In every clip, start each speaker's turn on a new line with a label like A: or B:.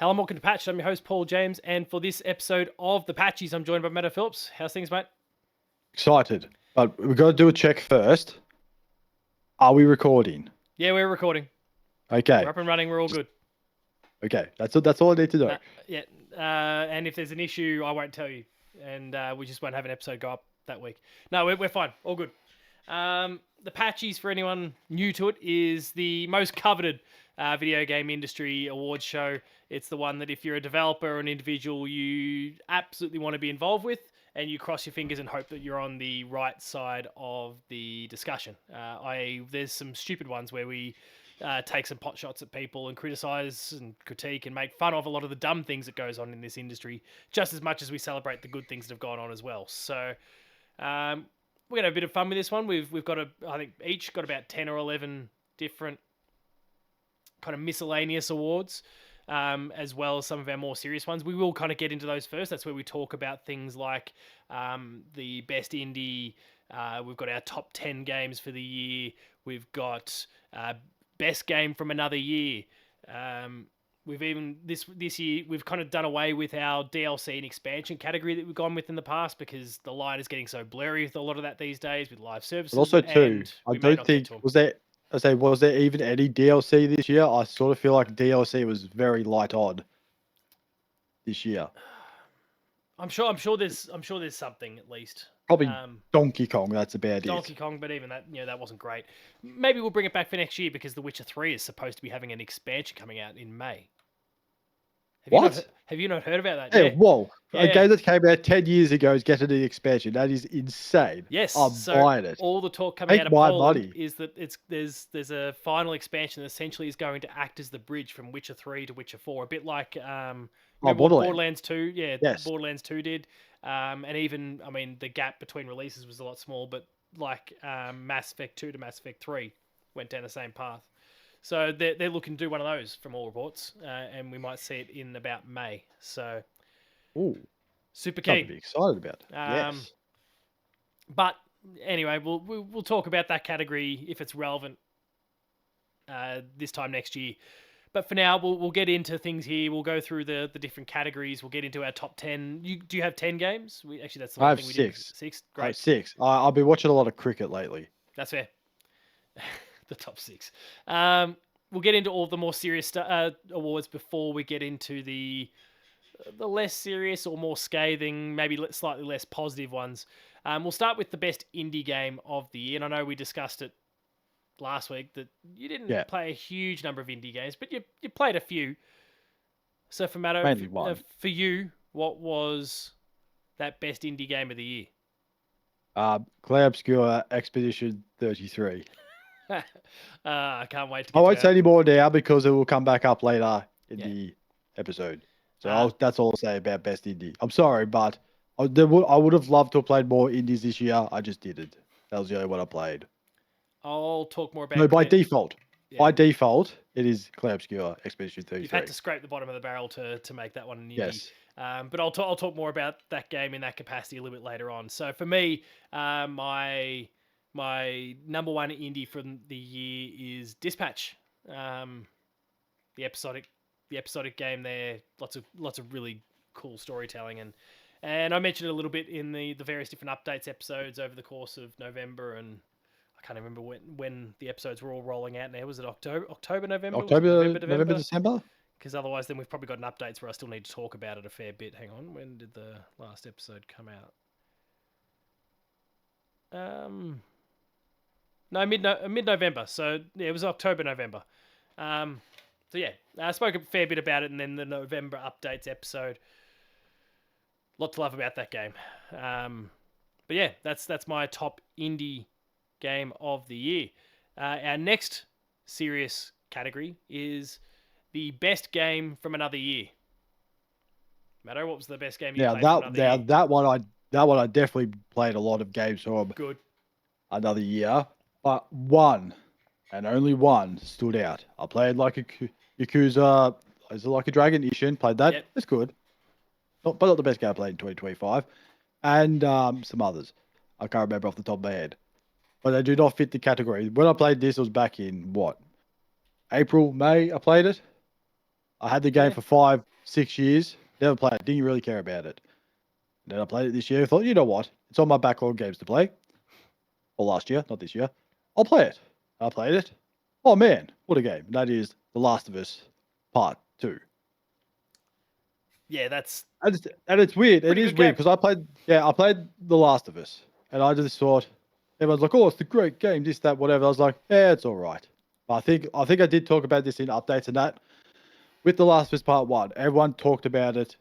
A: Hello and welcome to Patch. I'm your host, Paul James, and for this episode of the Patchies, I'm joined by Matto Phillips. How's things, mate?
B: Excited, but we've got to do a check first. Are we recording?
A: Yeah, we're recording.
B: Okay.
A: We're up and running. We're all good.
B: Okay, that's all I need to know.
A: And if there's an issue, I won't tell you, and we just won't have an episode go up that week. No, we're fine. All good. The Patchies, for anyone new to it, is the most coveted video game industry awards show. It's the one that if you're a developer or an individual, you absolutely want to be involved with, and you cross your fingers and hope that you're on the right side of the discussion. There's some stupid ones where we take some pot shots at people and criticize and critique and make fun of a lot of the dumb things that goes on in this industry, just as much as we celebrate the good things that have gone on as well. So we're gonna have a bit of fun with this one. We've got I think each got about 10 or 11 different kind of miscellaneous awards, as well as some of our more serious ones. We will kind of get into those first. That's where we talk about things like the best indie. We've got our top 10 games for the year. We've got best game from another year. We've even this year we've kind of done away with our DLC and expansion category that we've gone with in the past because the line is getting so blurry with a lot of that these days with live services.
B: But also too, I don't think was there even any DLC this year? I sort of feel like DLC was very light on this year.
A: I'm sure there's something at least.
B: Probably Donkey Kong. That's about it.
A: Donkey Kong, but even that, that wasn't great. Maybe we'll bring it back for next year because The Witcher 3 is supposed to be having an expansion coming out in May. Have you not heard about that?
B: Yeah, whoa. Yeah. A game that came out 10 years ago is getting an expansion. That is insane.
A: Yes.
B: I'm buying it.
A: All the talk coming out of Poland is that there's a final expansion that essentially is going to act as the bridge from Witcher 3 to Witcher 4. A bit like Borderlands 2. Yeah, yes. Borderlands 2 did. And even, I mean, the gap between releases was a lot small, but like Mass Effect 2 to Mass Effect 3 went down the same path. So they're looking to do one of those from all reports, and we might see it in about May. So, super keen.
B: To be excited about. Yes.
A: But anyway, we'll talk about that category if it's relevant this time next year. But for now, we'll get into things here. We'll go through the different categories. We'll get into our top 10. Do you have 10 games? Actually, that's the one thing we did. 6. Great.
B: I have 6. I've been watching a lot of cricket lately.
A: That's fair. The top 6. We'll get into all the more serious awards before we get into the less serious or more scathing, maybe slightly less positive ones. We'll start with the best indie game of the year. And I know we discussed it last week that you didn't play a huge number of indie games, but you played a few. So for Matto, for you, what was that best indie game of the year?
B: Clay Obscure Expedition 33.
A: I can't wait to
B: I won't say any more now because it will come back up later in the episode. So that's all I'll say about best indie. I'm sorry, but I would have loved to have played more indies this year. I just didn't. That was the only one I played.
A: I'll talk more about
B: No, by default. Yeah. By default, it is Clay Obscure Expedition 33.
A: You've had to scrape the bottom of the barrel to make that one an indie. Yes. But I'll talk more about that game in that capacity a little bit later on. So for me, my number one indie from the year is Dispatch, the episodic game there. Lots of really cool storytelling and I mentioned it a little bit in the various different updates episodes over the course of November, and I can't remember when the episodes were all rolling out now. Was it October, November?
B: November, December?
A: Because otherwise then we've probably got an updates where I still need to talk about it a fair bit. Hang on, when did the last episode come out? No, mid-November. So, yeah, it was October, November. So, yeah, I spoke a fair bit about it, and then the November updates episode. Lot to love about that game. But, yeah, that's my top indie game of the year. Our next serious category is the best game from another year. Matto, what was the best game you played from another year?
B: That one I definitely played a lot of games from.
A: Good.
B: Another year. But one, and only one, stood out. I played like a Yakuza, is it like a Dragon Ishin? Played that. Yep. It's good. But not the best game I played in 2025. And some others. I can't remember off the top of my head. But they do not fit the category. When I played this, it was back in, April, May I played it. I had the game
A: Yeah.
B: for 5-6 years. Never played it. Didn't really care about it. Then I played it this year. Thought, you know what? It's on my backlog games to play. Or last year, not this year. I'll play it. I played it. Oh man, what a game! That is The Last of Us Part 2.
A: Yeah, that's
B: And it's weird. It
A: pretty
B: is
A: good
B: weird
A: game.
B: because I played The Last of Us, and I just thought everyone's like, "Oh, it's the great game, this, that, whatever." I was like, "Yeah, it's all right." But I think I did talk about this in updates and that with The Last of Us Part 1. Everyone talked about it,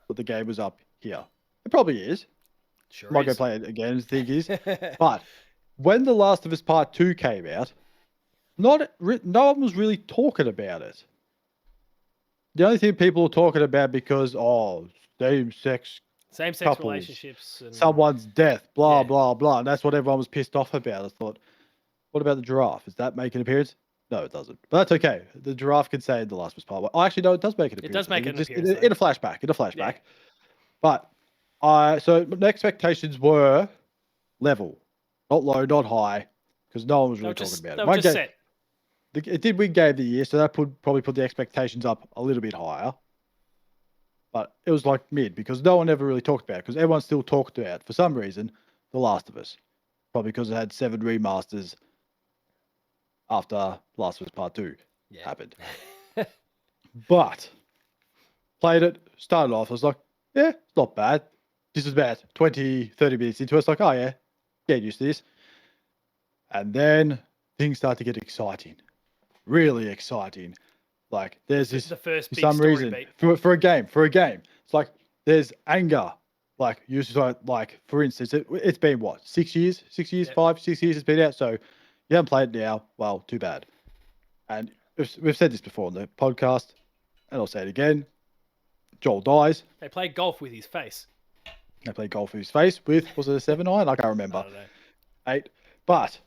B: but the game was up here. It probably is.
A: Sure
B: I might go
A: is.
B: play it again. The thing is, but when The Last of Us Part 2 came out, no one was really talking about it. The only thing people were talking about because same-sex
A: Same-sex
B: couples,
A: relationships. And...
B: someone's death, blah
A: Yeah.
B: blah blah, and that's what everyone was pissed off about. I thought, what about the giraffe? Does that make an appearance? No, it doesn't. But that's okay. The giraffe can say in The Last of Us Part 1. Oh, actually, no, it does make an
A: It
B: appearance.
A: does make an
B: Just
A: appearance,
B: in a flashback. In a flashback.
A: Yeah.
B: But so the expectations were level, not low, not high, because no one was really talking about it.
A: They were just set.
B: It did win Game of the Year, so that probably put the expectations up a little bit higher. But it was like mid because no one ever really talked about it because everyone still talked about, for some reason, The Last of Us. Probably because it had 7 remasters after Last of Us Part 2 happened. But played it, started off, I was like, yeah, it's not bad. This is about 20, 30 minutes into it. It's like, oh yeah, get used to this. And then things start to get exciting. Really exciting. Like there's this
A: the first
B: for
A: big
B: some
A: story
B: reason
A: beat.
B: for a game. It's like there's anger. Like like for instance, it's been what 6 years, 6 years, 5-6 years it's been out. So you haven't played it now. Well, too bad. And we've said this before on the podcast, and I'll say it again. Joel dies.
A: They play golf with his face.
B: They play golf with his face with, was it a 7 iron? I can't remember.
A: I don't know.
B: 8.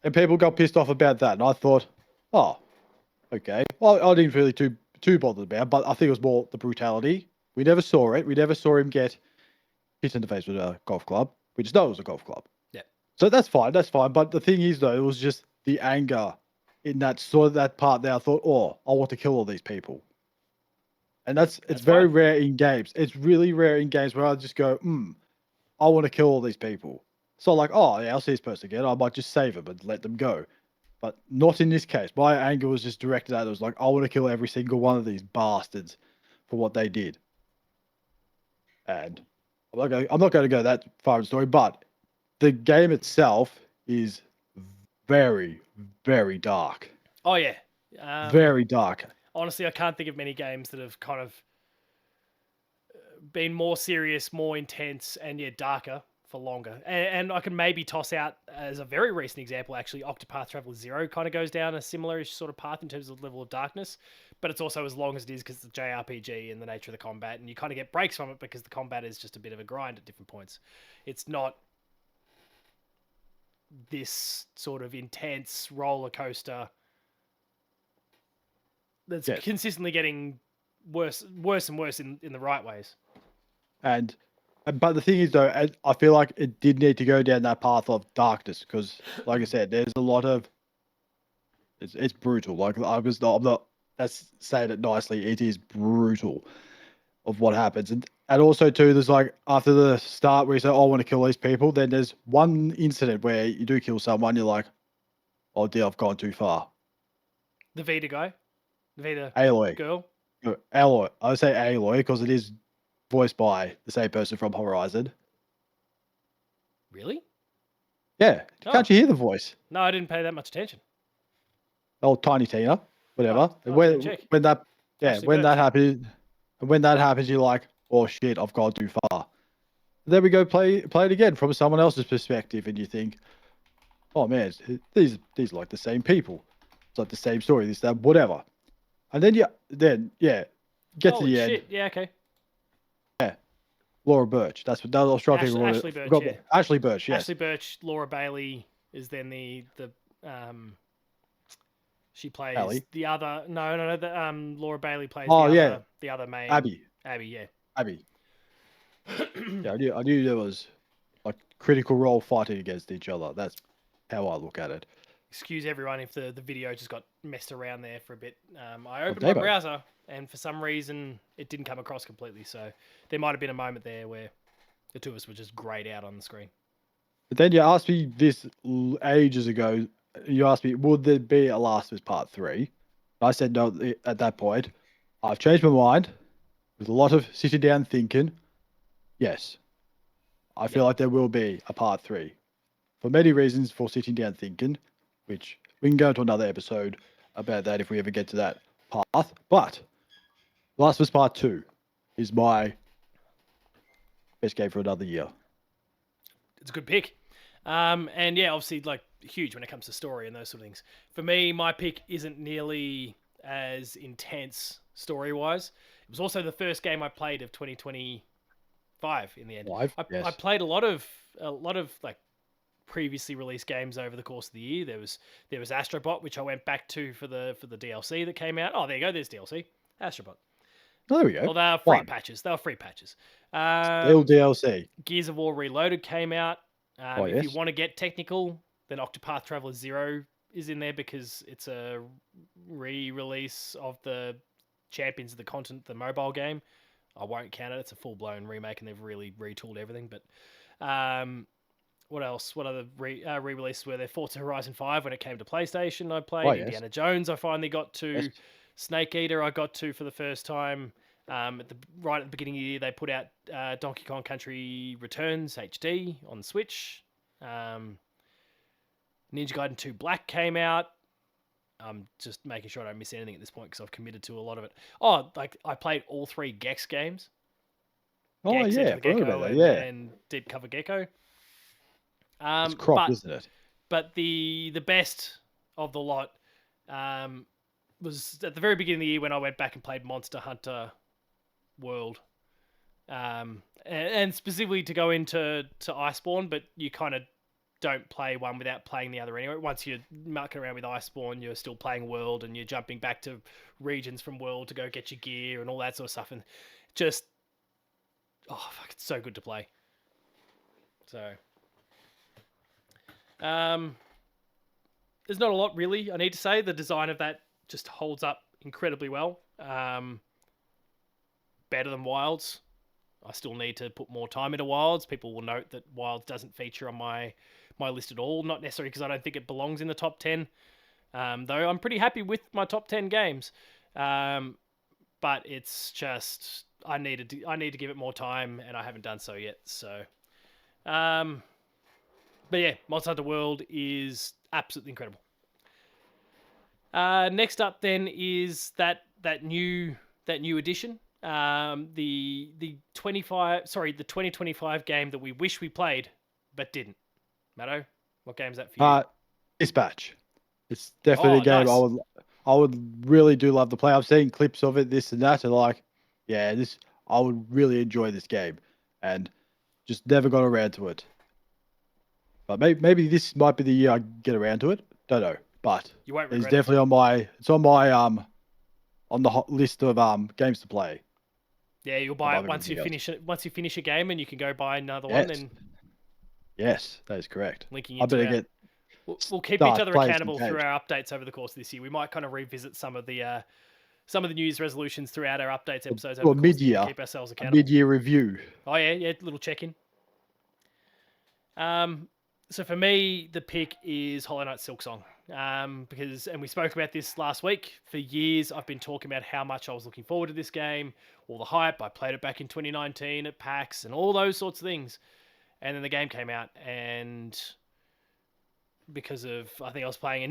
B: And people got pissed off about that. And I thought, oh, okay. Well, I didn't really too bothered about it, but I think it was more the brutality. We never saw it. We never saw him get hit in the face with a golf club. We just know it was a golf club.
A: Yeah.
B: So that's fine. That's fine. But the thing is, though, it was just the anger in that part there. I thought, oh, I want to kill all these people. And it's very rare in games. It's really rare in games where I just go, I want to kill all these people. So like, oh yeah, I'll see this person again. I might just save them and let them go. But not in this case. My anger was just directed at it. It was like, I want to kill every single one of these bastards for what they did. And I'm not going to go that far in the story, but the game itself is very, very dark.
A: Oh yeah.
B: Very dark.
A: Honestly, I can't think of many games that have kind of been more serious, more intense, and yet darker for longer. And I can maybe toss out as a very recent example, actually, Octopath Traveler 0 kind of goes down a similar sort of path in terms of level of darkness, but it's also as long as it is because it's a JRPG and the nature of the combat, and you kind of get breaks from it because the combat is just a bit of a grind at different points. It's not this sort of intense roller coaster that's consistently getting worse and worse in the right ways.
B: But the thing is, though, I feel like it did need to go down that path of darkness because, like I said, there's a lot of it's brutal. Like I'm not that's saying it nicely. It is brutal of what happens, and also too, there's like after the start where you say, oh, I want to kill these people. Then there's one incident where you do kill someone. You're like, oh dear, I've gone too far.
A: The Vita guy. Vita
B: Aloy
A: girl.
B: No, Aloy. I would say Aloy because it is voiced by the same person from Horizon.
A: Really?
B: Yeah. Can't you hear the voice?
A: No, I didn't pay that much attention.
B: Oh, Tiny Tina, whatever. When that happens, you're like, oh shit, I've gone too far. Then we go play it again from someone else's perspective, and you think, oh man, these are like the same people. It's like the same story, this, that, whatever. And then get to the end.
A: Yeah, okay.
B: Yeah, Laura Birch. That was I was trying to think.
A: Ashley Birch. Yeah.
B: Ashley Birch. Yes.
A: Ashley Birch. Laura Bailey is then the she plays
B: Ellie.
A: the other. No. Laura Bailey plays. The other main.
B: Abby.
A: Yeah.
B: Abby. Yeah, I knew there was like critical role fighting against each other. That's how I look at it.
A: Excuse everyone if the video just got messed around there for a bit. I opened my browser and for some reason it didn't come across completely. So there might have been a moment there where the two of us were just grayed out on the screen.
B: But then you asked me this ages ago. You asked me, would there be a Last of Us Part 3? I said no at that point. I've changed my mind with a lot of sitting down thinking. Yes, I feel like there will be a Part 3 for many reasons for sitting down thinking, which we can go into another episode about that if we ever get to that path. But Last of Us Part 2 is my best game for another year.
A: It's a good pick. And yeah, obviously, like, huge when it comes to story and those sort of things. For me, my pick isn't nearly as intense story-wise. It was also the first game I played of 2025 in the end.
B: Yes.
A: I played a lot of like previously released games over the course of the year. There was Astrobot, which I went back to for the DLC that came out. Oh, there you go. There's DLC. Astrobot.
B: Oh, there we go.
A: Well, they were free patches. They were free patches.
B: Still DLC.
A: Gears of War Reloaded came out.
B: Yes.
A: If you want to get technical, then Octopath Traveler 0 is in there because it's a re-release of the Champions of the Continent, the mobile game. I won't count it. It's a full-blown remake, and they've really retooled everything. But what else? What other re-releases were there? Forza Horizon 5 when it came to PlayStation, I played.
B: Yes.
A: Indiana Jones, I finally got to.
B: Yes.
A: Snake Eater, I got to for the first time. Right at the beginning of the year, they put out Donkey Kong Country Returns HD on the Switch. Ninja Gaiden 2 Black came out. I'm just making sure I don't miss anything at this point because I've committed to a lot of it. Oh, like I played all 3 Gex games.
B: Oh,
A: Gex,
B: yeah.
A: Gecko and Deep Cover Gecko.
B: It's crop, isn't it?
A: But the best of the lot was at the very beginning of the year when I went back and played Monster Hunter World. And specifically to go into Iceborne, but you kind of don't play one without playing the other anyway. Once you're mucking around with Iceborne, you're still playing World, and you're jumping back to regions from World to go get your gear and all that sort of stuff. And just, oh, fuck, it's so good to play. So, there's not a lot really I need to say. The design of that just holds up incredibly well. Better than Wilds. I still need to put more time into Wilds. People will note that Wilds doesn't feature on my list at all. Not necessarily because I don't think it belongs in the top 10. Though I'm pretty happy with my top 10 games. But it's just I need to give it more time, and I haven't done so yet. So, but yeah, Monster Hunter World is absolutely incredible. Next up then is that new edition. The 2025 game that we wish we played but didn't. Matto, what game is that for you?
B: Dispatch. It's definitely a game nice. I would really do love to play. I've seen clips of it, this and that, and like, yeah, I would really enjoy this game, and just never got around to it. But maybe this might be the year I get around to it. Don't know, but
A: you won't
B: it's definitely on my on the hot list of games to play.
A: Yeah, you'll buy it once you finish it. Once you finish a game, and you can go buy another one. Then
B: yes, that is correct.
A: Linking into we'll keep each other accountable through our updates over the course of this year. We might kind of revisit some of the news resolutions throughout our updates episodes. Over the mid-year,
B: keep ourselves accountable. Mid-year review.
A: Oh yeah, little check-in. So for me, the pick is Hollow Knight Silksong. Because we spoke about this last week. For years, I've been talking about how much I was looking forward to this game, all the hype. I played it back in 2019 at PAX and all those sorts of things. And then the game came out, and because of I was playing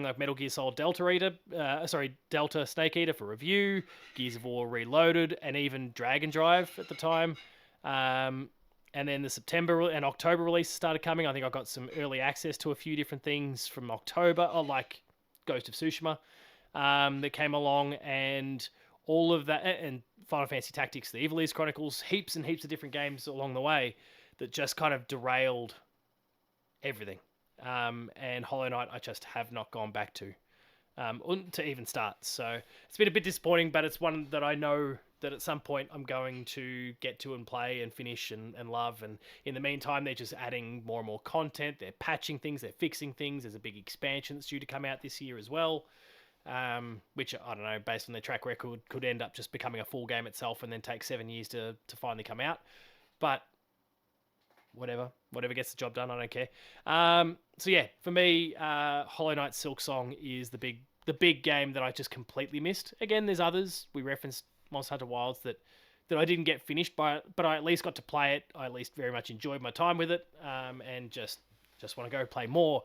A: like Metal Gear Solid Delta Snake Eater for review, Gears of War Reloaded, and even Dragon Drive at the time. And then the September and October releases started coming. I think I got some early access to a few different things from October, like Ghost of Tsushima, that came along, and all of that, and Final Fantasy Tactics, the Evil East Chronicles, heaps and heaps of different games along the way that just kind of derailed everything. And Hollow Knight, I just have not gone back to even start. So it's been a bit disappointing, but it's one that I know that at some point I'm going to get to and play and finish and love. And in the meantime, they're just adding more and more content. They're patching things. They're fixing things. There's a big expansion that's due to come out this year as well. which I don't know, based on their track record, could end up just becoming a full game itself and then take 7 years to finally come out. But whatever gets the job done, I don't care. So yeah, for me, Hollow Knight Silk Song is the big game that I just completely missed. Again, there's others. We referenced Monster Hunter Wilds that I didn't get finished, but I at least got to play it. I at least very much enjoyed my time with it, and just want to go play more.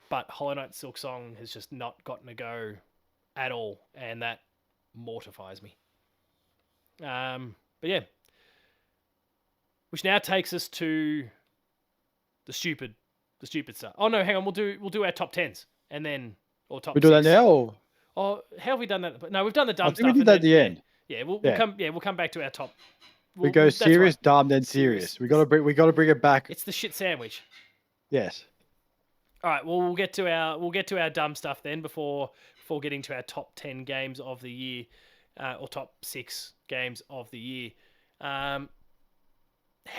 A: But Hollow Knight Silk Song has just not gotten a go at all, and that mortifies me. But yeah, which now takes us to the stupid stuff. Oh no, hang on, we'll do our top 10s and then or top.
B: We do that now. Or?
A: Oh, how have we done that? No, we've done the dumb
B: I think
A: stuff.
B: we did that at the end.
A: Yeah, we'll come back to our top.
B: We go serious,
A: right.
B: dumb, then serious. We got to bring it back.
A: It's the shit sandwich.
B: Yes.
A: All right. Well, we'll get to our dumb stuff then before getting to our top 10 games of the year, or top 6 games of the year. How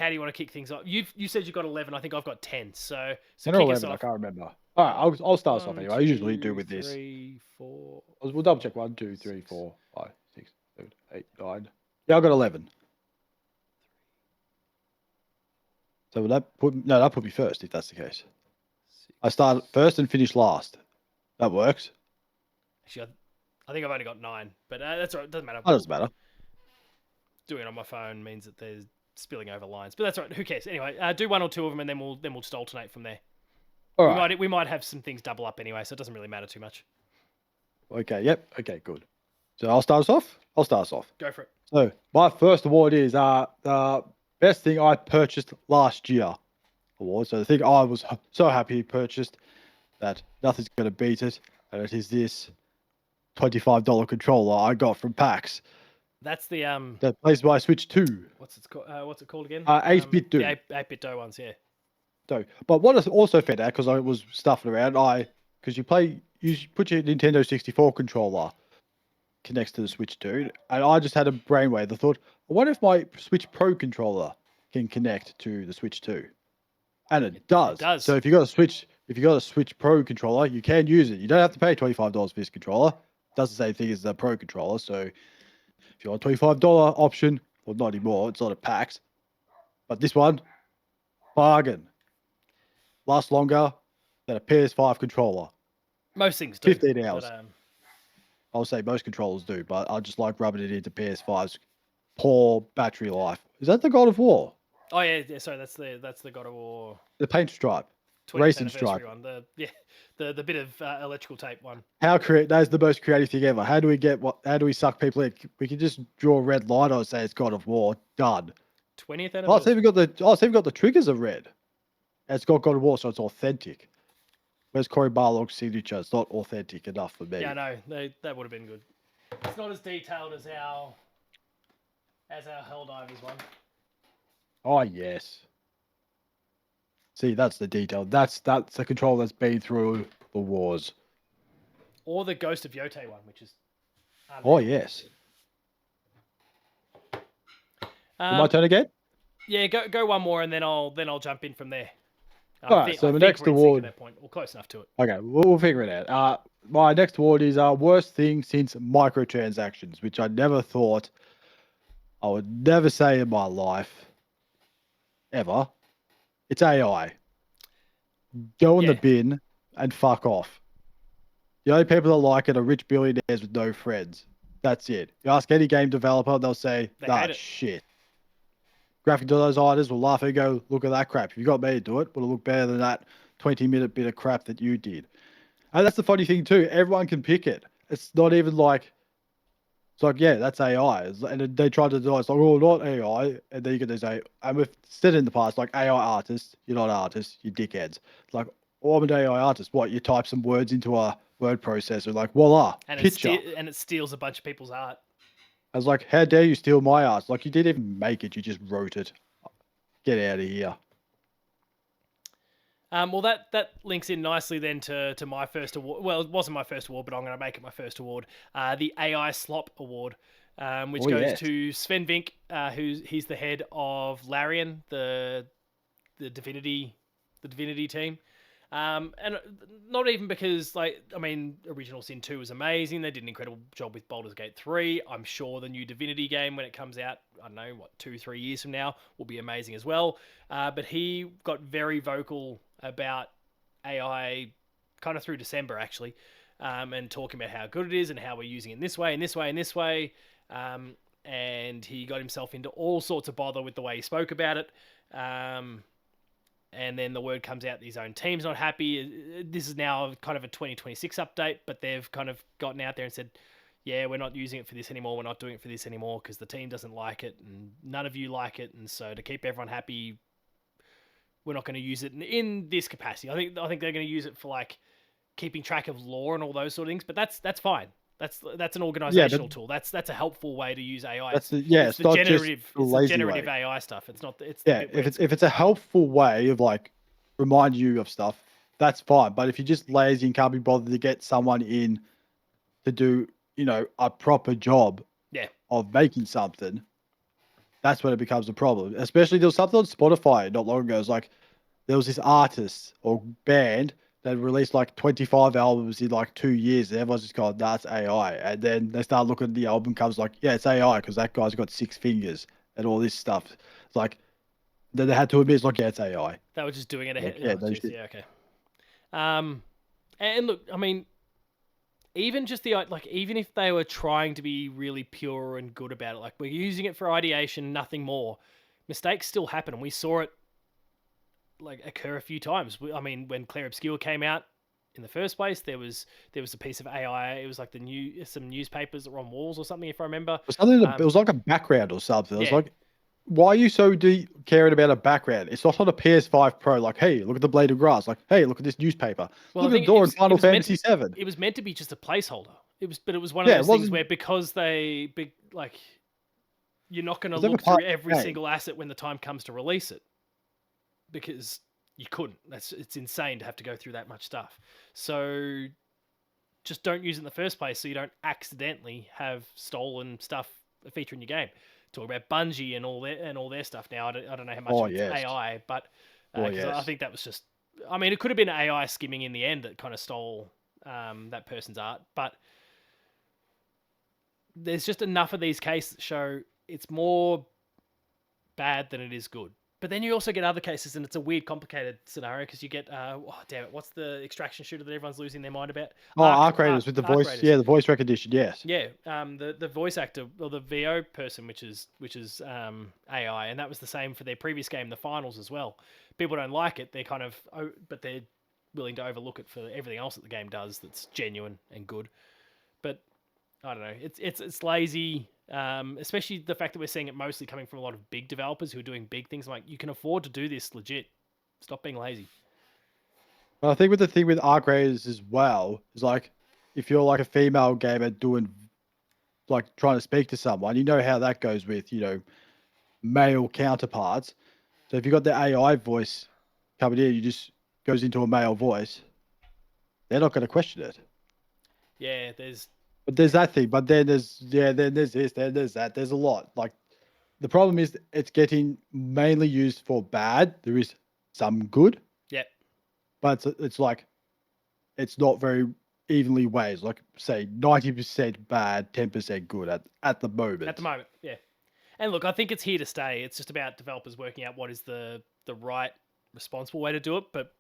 A: do you want to kick things off? You said you got 11. I think I've got 10. So
B: 10 or 11. I can't remember. All right, I'll start us off anyway. I usually do with this.
A: 3, 4.
B: We'll double check. 1, 2, 3, 4, 5, 6, 7, 8, 9. Yeah, I got 11. So that put me first if that's the case. I start first and finish last. That works.
A: Actually, I think I've only got 9, but that's all right. It doesn't matter.
B: That doesn't matter.
A: Doing it on my phone means that there's spilling over lines, but that's all right. Who cares? Anyway, do 1 or 2 of them, and then we'll just alternate from there.
B: All right.
A: We might have some things double up anyway, so it doesn't really matter too much.
B: Okay. Yep. Okay. Good. So I'll start us off.
A: Go for it.
B: So my first award is the best thing I purchased last year award. So the thing I was so happy purchased that nothing's going to beat it, and it is this $25 controller I got from PAX.
A: That's the
B: that plays my Switch 2.
A: What's it called again?
B: 8-bit Do.
A: The 8-bit Do ones, yeah.
B: So, but what I also found out, because I was stuffing around, because you put your Nintendo 64 controller connects to the Switch 2, and I just had a brainwave. I thought, I wonder if my Switch Pro controller can connect to the Switch 2, and it does.
A: It does.
B: So if you got a Switch Pro controller, you can use it. You don't have to pay $25 for this controller. It does the same thing as the Pro controller. So if you want a $25 option, well, not anymore. It's not at PAX, but this one, bargain. Lasts longer than a PS5 controller.
A: Most things do.
B: 15 hours.
A: But,
B: I'll say most controllers do, but I just like rubbing it into PS5's poor battery life. Is that the God of War?
A: Oh yeah. Sorry, that's the God of War.
B: The paint stripe,
A: 20th
B: racing
A: anniversary
B: stripe.
A: one. The bit of electrical tape one.
B: That's the most creative thing ever. How do we suck people in? We can just draw a red line on and say it's God of War. Done.
A: 20th
B: Oh,
A: anniversary.
B: I've even got the triggers are red. It's got God of War, so it's authentic. Where's Cory Barlog's signature? It's not authentic enough for me.
A: Yeah, no, that would have been good. It's not as detailed as our Helldivers one.
B: Oh yes. See, that's the detail. That's the control that's been through the wars.
A: Or the Ghost of Yote one, which is.
B: Oh yes. My turn again?
A: Yeah, go one more, and then I'll jump in from there.
B: Alright, so the next award.
A: At that point, or close enough to it.
B: Okay, we'll figure it out. My next award is worst thing since microtransactions, which I never thought I would never say in my life, ever. It's AI. Go in the bin and fuck off. The only people that like it are rich billionaires with no friends. That's it. You ask any game developer, they'll say, that's shit. Graphic designers will laugh and go, look at that crap. If you got me to do it, will it look better than that 20-minute bit of crap that you did? And that's the funny thing too. Everyone can pick it. It's not even like, it's like, yeah, that's AI. And they try to do it. It's like, oh, not AI. And then you can say, and we've said in the past, like AI artists, you're not artists, you're dickheads. It's like, oh, I'm an AI artist. What? You type some words into a word processor, like, voila, picture.
A: And it steals a bunch of people's art.
B: I was like, how dare you steal my art? Like, you didn't even make it, you just wrote it. Get out of here.
A: Well, that links in nicely then to my first award. Well, it wasn't my first award, but I'm going to make it my first award. The AI Slop Award, which goes to Sven Vink, he's the head of Larian, the Divinity team. And not even because, like, I mean, Original Sin 2 was amazing. They did an incredible job with Baldur's Gate 3. I'm sure the new Divinity game, when it comes out, I don't know, 2-3 years from now, will be amazing as well. But he got very vocal about AI kind of through December, actually, and talking about how good it is and how we're using it in this way, and this way, and this way. And he got himself into all sorts of bother with the way he spoke about it. And then the word comes out that his own team's not happy. This is now kind of a 2026 update, but they've kind of gotten out there and said, yeah, we're not using it for this anymore. We're not doing it for this anymore because the team doesn't like it and none of you like it. And so to keep everyone happy, we're not going to use it in this capacity. I think they're going to use it for like keeping track of lore and all those sort of things, but that's fine. That's an organizational tool. That's a helpful way to use AI.
B: It's not
A: generative,
B: just the
A: generative
B: way.
A: AI stuff. It's not. It's
B: if it's a helpful way of like remind you of stuff, that's fine. But if you're just lazy and can't be bothered to get someone in to do, a proper job, of making something, that's when it becomes a problem. Especially there was something on Spotify not long ago. It was like there was this artist or band that released like 25 albums in like 2 years, and everyone's just going, that's AI. And then they start looking at the album covers like, yeah, it's AI because that guy's got 6 fingers and all this stuff. It's like, then they had to admit, it's like, yeah, it's AI.
A: They were just doing it ahead.
B: Like,
A: yeah, okay. And look, I mean, even just even if they were trying to be really pure and good about it, like we're using it for ideation, nothing more, mistakes still happen. And we saw it like occur a few times. I mean, when Claire Obscure came out in the first place, there was a piece of AI. It was like some newspapers that were on walls or something, if I remember.
B: It was like a background or something. It was like, why are you so caring about a background? It's not on a PS5 Pro. Like, hey, look at the blade of grass. Like, hey, look at this newspaper. Well, look at the door in Final Fantasy VII.
A: It was meant to be just a placeholder. But it was one of those things where because you're not going to look through every single asset when the time comes to release it, because you couldn't. It's insane to have to go through that much stuff. So just don't use it in the first place, so you don't accidentally have stolen stuff feature in your game. Talk about Bungie and all their stuff now. I don't know how much it's AI, but I think that was just. I mean, it could have been AI skimming in the end that kind of stole that person's art, but there's just enough of these cases that show it's more bad than it is good. But then you also get other cases, and it's a weird, complicated scenario because you get, what's the extraction shooter that everyone's losing their mind about?
B: Arc Raiders with the voice, the voice recognition, yes.
A: Yeah, the voice actor or the VO person, which is AI, and that was the same for their previous game, the finals as well. People don't like it; they're but they're willing to overlook it for everything else that the game does that's genuine and good. But I don't know, it's lazy. Especially the fact that we're seeing it mostly coming from a lot of big developers who are doing big things. Like, you can afford to do this legit. Stop being lazy.
B: Well, I think the thing with Arc Raiders as well is like, if you're like a female gamer doing, like trying to speak to someone, you know how that goes with, male counterparts. So if you got the AI voice coming in, you just goes into a male voice, they're not going to question it.
A: Yeah,
B: But there's that thing. But then there's this, then there's that. There's a lot. Like, the problem is it's getting mainly used for bad. There is some good.
A: Yeah.
B: But it's like, it's not very evenly weighted. Like, say 90% bad, 10% good at the moment.
A: At the moment, yeah. And look, I think it's here to stay. It's just about developers working out what is the right, responsible way to do it. But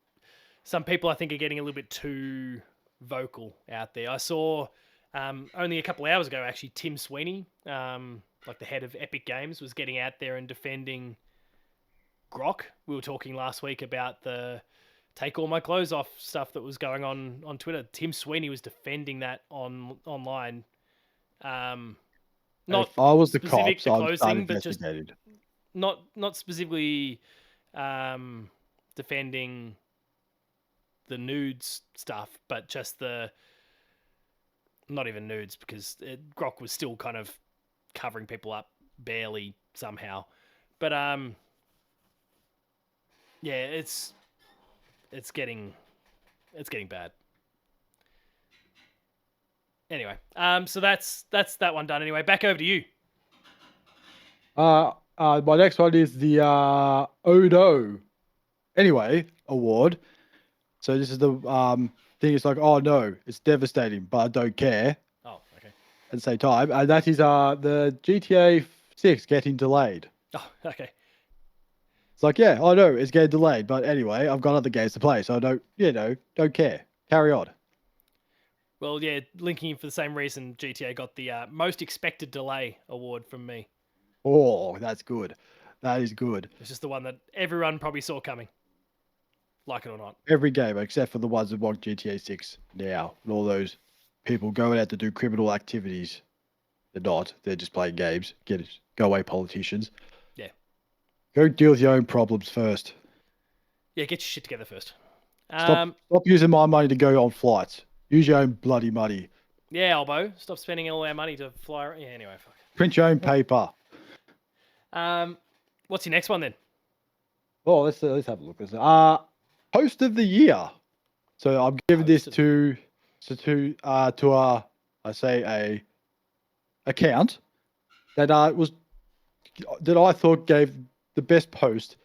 A: some people, I think, are getting a little bit too vocal out there. I saw only a couple of hours ago, actually, Tim Sweeney, like the head of Epic Games, was getting out there and defending Grok. We were talking last week about the take all my clothes off stuff that was going on Twitter. Tim Sweeney was defending that online. Not
B: if I was the
A: specific
B: cops,
A: to closing, but just not specifically defending the nudes stuff, but just not even nudes, because Grok was still kind of covering people up barely somehow. But yeah, it's getting bad. Anyway, so that's that one done. Anyway, back over to you.
B: My next one is the Odo award. So this is the thing. It's like, oh no, it's devastating, but I don't care
A: Oh, okay.
B: at the same time. And that is the GTA 6 getting delayed.
A: Oh, okay.
B: It's like, yeah, I know it's getting delayed, but anyway, I've got other games to play, so I don't care. Carry on.
A: Well, yeah, linking in for the same reason GTA got the most expected delay award from me.
B: Oh, that's good. That is good.
A: It's just the one that everyone probably saw coming, like it or not.
B: Every game except for the ones that want GTA 6 now, and all those people going out to do criminal activities. They're not. They're just playing games. Get it. Go away, politicians.
A: Yeah.
B: Go deal with your own problems first.
A: Yeah, get your shit together first.
B: Stop using my money to go on flights. Use your own bloody money.
A: Yeah, Elbow. Stop spending all our money to fly. Yeah, anyway, fuck.
B: Print your own paper.
A: What's your next one then?
B: Oh, let's have a look. Host of the year. So I'm giving this to I say a account that I thought gave the best post,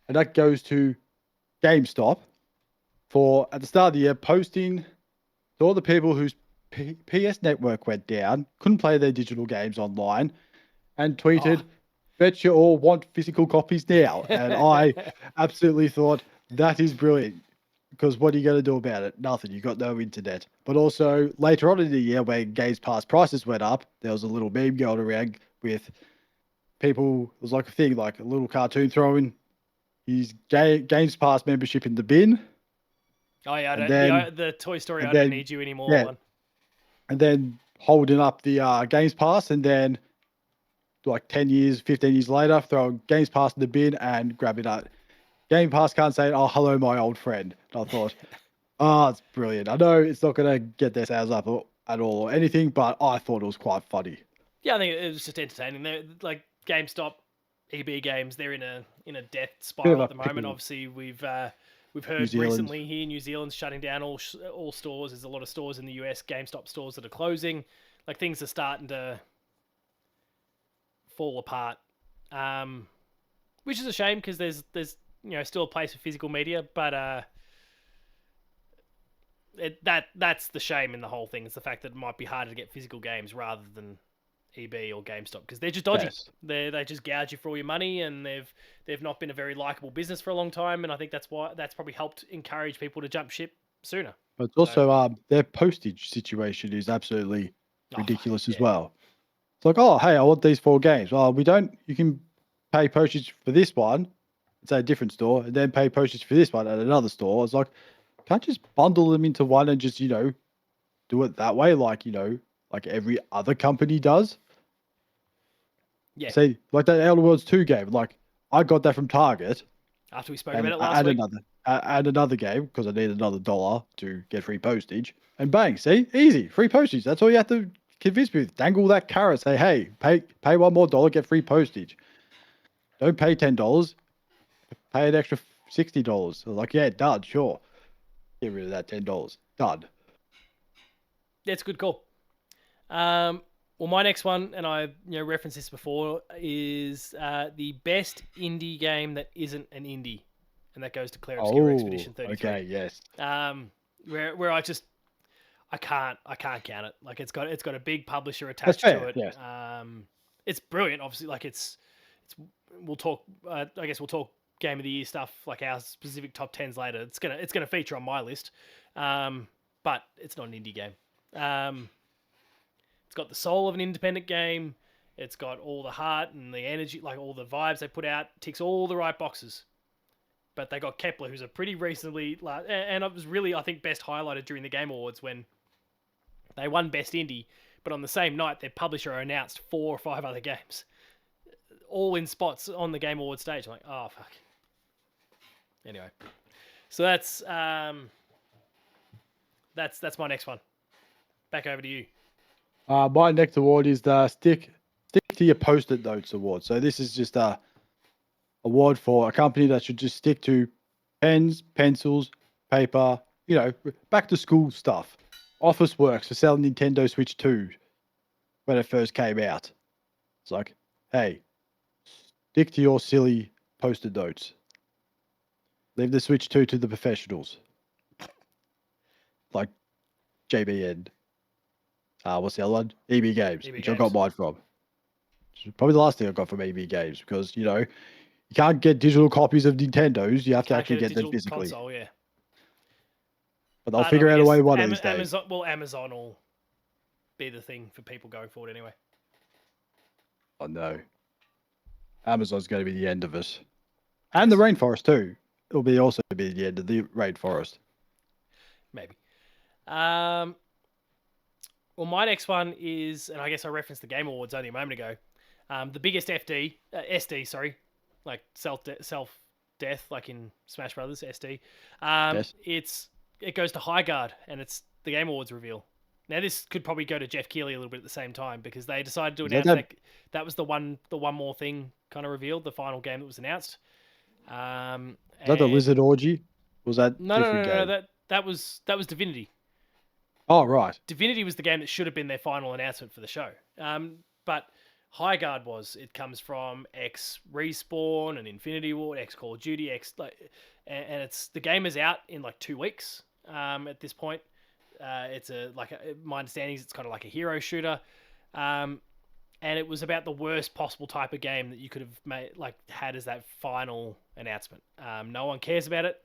B: and that goes to GameStop for at the start of the year posting to all the people whose PS network went down, couldn't play their digital games online, and tweeted, "Bet you all want physical copies now." And I absolutely thought that is brilliant. Because what are you going to do about it? Nothing. You got no internet. But also later on in the year, when Games Pass prices went up, there was a little meme going around with people. It was like a thing, like a little cartoon throwing his Games Pass membership in the bin.
A: Oh yeah, the Toy Story I don't need you anymore one.
B: And then holding up the Games Pass, and then like 10 years, 15 years later, throw Games Pass in the bin and grab it out. Game Pass can't say, "Oh, hello, my old friend." And I thought, it's brilliant. I know it's not going to get their sales up at all or anything, but I thought it was quite funny.
A: Yeah, I think it was just entertaining. They're like GameStop, EB Games. They're in a death spiral at the moment. Obviously, we've heard recently here New Zealand's shutting down all stores. There's a lot of stores in the US, GameStop stores that are closing. Like things are starting to fall apart, which is a shame because there's still a place for physical media, but that's the shame in the whole thing. Is the fact that it might be harder to get physical games rather than EB or GameStop because they're just dodgy. Yes. They just gouge you for all your money, and they've not been a very likable business for a long time. And I think that's probably helped encourage people to jump ship sooner.
B: But it's also their postage situation is absolutely ridiculous as well. It's like, oh hey, I want these 4 games. Oh, we don't. You can pay postage for this one. It's at a different store, and then pay postage for this one at another store. It's like, can't just bundle them into one and just, do it that way, like every other company does.
A: Yeah.
B: See, like that Elder Worlds 2 game, like I got that from Target.
A: After we spoke about it last week.
B: Add another game because I need another $1 to get free postage. And bang, see, easy, free postage. That's all you have to convince me with. Dangle that carrot, say, hey, pay one more $1, get free postage. Don't pay $10. Pay an extra $60. So like, yeah, done, sure. Get rid of that $10. Done.
A: That's a good call. Well, my next one, and I referenced this before, is the best indie game that isn't an indie, and that goes to Claire Obscure Expedition 33.
B: Okay, yes.
A: Where I can't count it. Like it's got a big publisher attached to it.
B: Yes.
A: It's brilliant. Obviously, like it's. We'll talk. I guess we'll talk Game of the Year stuff, like our specific top 10s later. It's gonna feature on my list, but it's not an indie game. It's got the soul of an independent game. It's got all the heart and the energy, like all the vibes they put out. Ticks all the right boxes. But they got Kepler, who's a pretty reasonably, and it was really, I think, best highlighted during the Game Awards when they won Best Indie, but on the same night their publisher announced 4 or 5 other games, all in spots on the Game Awards stage. I'm like, oh fuck. Anyway, so that's my next one. Back over to you.
B: My next award is the Stick to Your Post-it Notes award. So this is just a award for a company that should just stick to pens, pencils, paper, back to school stuff. Office Works for selling Nintendo Switch 2 when it first came out. It's like, hey, stick to your silly post-it notes. Leave the Switch 2 to the professionals. like JB and what's the other one? EB Games,
A: EB
B: which
A: Games.
B: I got mine from. Probably the last thing I got from EB Games because you can't get digital copies of Nintendos. You have to actually get them physically.
A: Console, yeah.
B: But they'll figure out a way one of these days.
A: Amazon will be the thing for people going forward anyway.
B: Oh no. Amazon's going to be the end of us. And the rainforest too. It'll be also be the end of the rainforest.
A: Maybe. Well, my next one is, and I guess I referenced the Game Awards only a moment ago. The biggest SD, sorry, like self death, like in Smash Brothers SD.
B: Yes.
A: It goes to High Guard, and it's the Game Awards reveal. Now this could probably go to Jeff Keighley a little bit at the same time because they decided to announce that was the one more thing kind of revealed, the final game that was announced.
B: Is that the Lizard Orgy? Was that
A: no? That was Divinity.
B: Oh right.
A: Divinity was the game that should have been their final announcement for the show. But High Guard it comes from X Respawn and Infinity Ward, X Call of Duty, and it's the game is out in like 2 weeks. At this point, it's my understanding is it's kind of like a hero shooter, and it was about the worst possible type of game that you could have had as that final announcement. No one cares about it,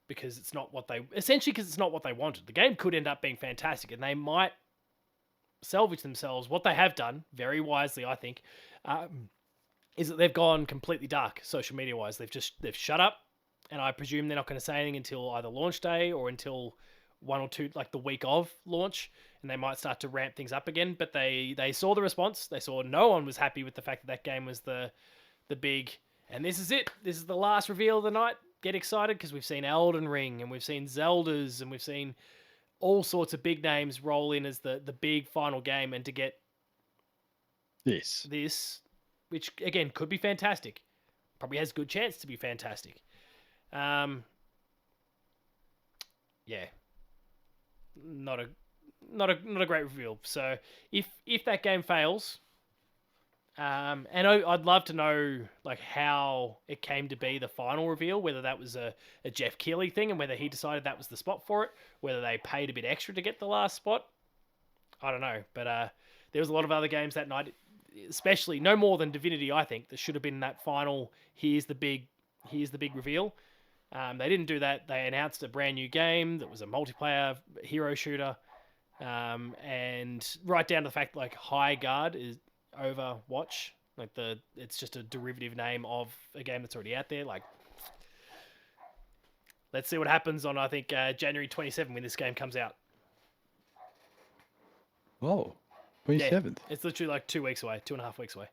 A: because it's not what they wanted. The game could end up being fantastic, and they might salvage themselves. What they have done very wisely, I think, is that they've gone completely dark social media wise. They've shut up. And I presume they're not going to say anything until either launch day or until 1 or 2, like the week of launch, and they might start to ramp things up again. But they saw the response. They saw no one was happy with the fact that game was the big, and this is it. This is the last reveal of the night. Get excited because we've seen Elden Ring and we've seen Zeldas and we've seen all sorts of big names roll in as the big final game, and to get
B: this,
A: which again could be fantastic, probably has a good chance to be fantastic. Yeah, not a great reveal. So if that game fails, and I'd love to know like how it came to be the final reveal, whether that was a Jeff Keighley thing and whether he decided that was the spot for it, whether they paid a bit extra to get the last spot. I don't know, but there was a lot of other games that night, especially no more than Divinity, I think, that should have been that final. Here's the big reveal. They didn't do that. They announced a brand new game that was a multiplayer hero shooter, and right down to the fact like High Guard is Overwatch, it's just a derivative name of a game that's already out there. Like, let's see what happens on I think January 27 when this game comes out.
B: Oh, 27th.
A: Yeah, it's literally like 2 weeks away, 2.5 weeks away.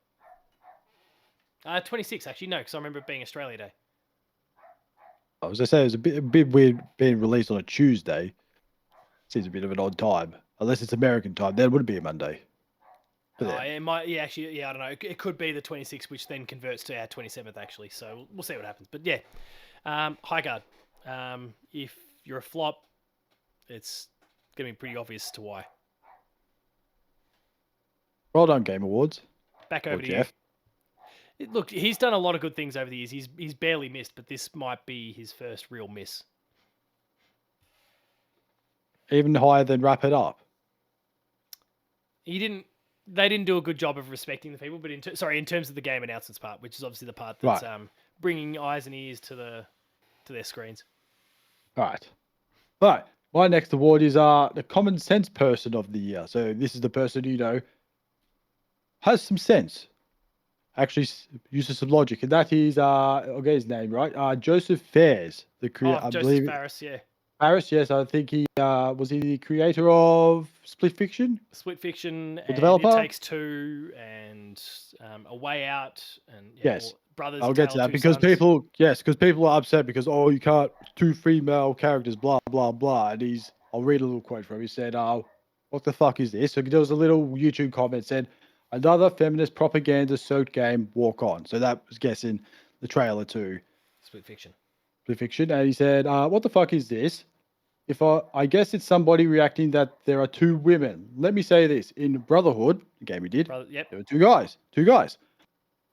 A: 26 actually, no, because I remember it being Australia Day.
B: I was going to say, it was a bit weird being released on a Tuesday. Seems a bit of an odd time. Unless it's American time, then it would be a Monday.
A: It might, yeah, actually, yeah, I don't know. It could be the 26th, which then converts to our 27th, actually. So we'll see what happens. But yeah, High Guard. If you're a flop, it's going to be pretty obvious to why.
B: Well done, Game Awards.
A: Back over to
B: Jeff.
A: You. Look, he's done a lot of good things over the years. He's barely missed, but this might be his first real miss.
B: Even higher than Wrap It Up.
A: They didn't do a good job of respecting the people, but in terms of the game announcements part, which is obviously the part that's bringing eyes and ears to their screens.
B: All right. My next award is the Common Sense Person of the Year. So this is the person who has some sense, actually uses some logic, and that is I'll get his name right. Joseph Fares, the creator.
A: Joseph Fares, yeah.
B: Fares, yes, I think he was he the creator of Split Fiction.
A: Split Fiction,
B: the developer.
A: It Takes Two, and A Way Out, and
B: yes,
A: Brothers.
B: I'll get to that because people are upset because you can't 2 female characters, blah blah blah. And I'll read a little quote from him. He said, what the fuck is this? So there was a little YouTube comment said, another feminist propaganda-soaked game, walk on. So that was guessing the trailer to
A: Split Fiction.
B: And he said, what the fuck is this? I guess it's somebody reacting that there are 2 women. Let me say this. In Brotherhood, the game we did,
A: Yep.
B: There were 2 guys. 2 guys.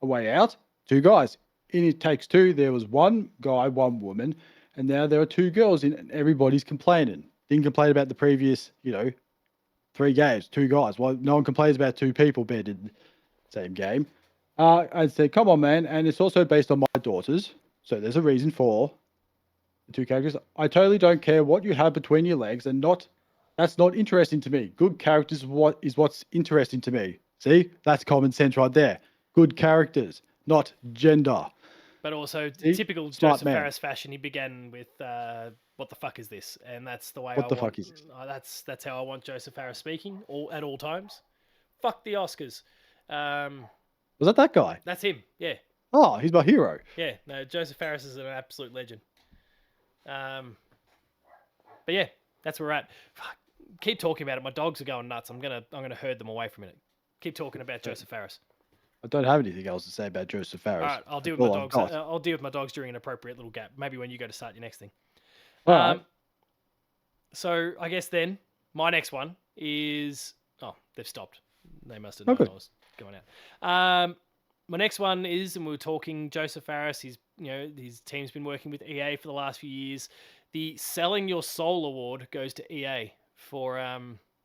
B: A Way Out, 2 guys. In It Takes Two, there was 1 guy, 1 woman. and now there are 2 girls in, and everybody's complaining. Didn't complain about the previous, 3 games, 2 guys. Well, no one complains about 2 people being in the same game. I said, come on, man, and it's also based on my daughters, so there's a reason for the 2 characters. I totally don't care what you have between your legs, and that's not interesting to me. Good characters is what's interesting to me. See, that's common sense right there. Good characters, not gender.
A: But also,
B: See?
A: typical
B: Smart
A: Joseph
B: man.
A: Fares fashion, he began with "What the fuck is this?" And that's the way
B: What
A: I
B: the
A: want.
B: fuck is this?
A: That's how I want Joseph Fares speaking at all times. Fuck the Oscars.
B: Was that guy?
A: That's him. Yeah.
B: Oh, he's my hero.
A: Yeah. No, Joseph Fares is an absolute legend. But yeah, that's where we're at. Fuck, keep talking about it. My dogs are going nuts. I'm gonna herd them away for a minute. Keep talking about Joseph Fares.
B: I don't have anything else to say about Joseph Fares.
A: All right, I'll deal with my dogs. I'll deal with my dogs during an appropriate little gap. Maybe when you go to start your next thing.
B: All right.
A: So I guess then my next one is they've stopped. They must have known I was going out. My next one is, and we were talking Joseph Fares. His team's been working with EA for the last few years. The Selling Your Soul Award goes to EA for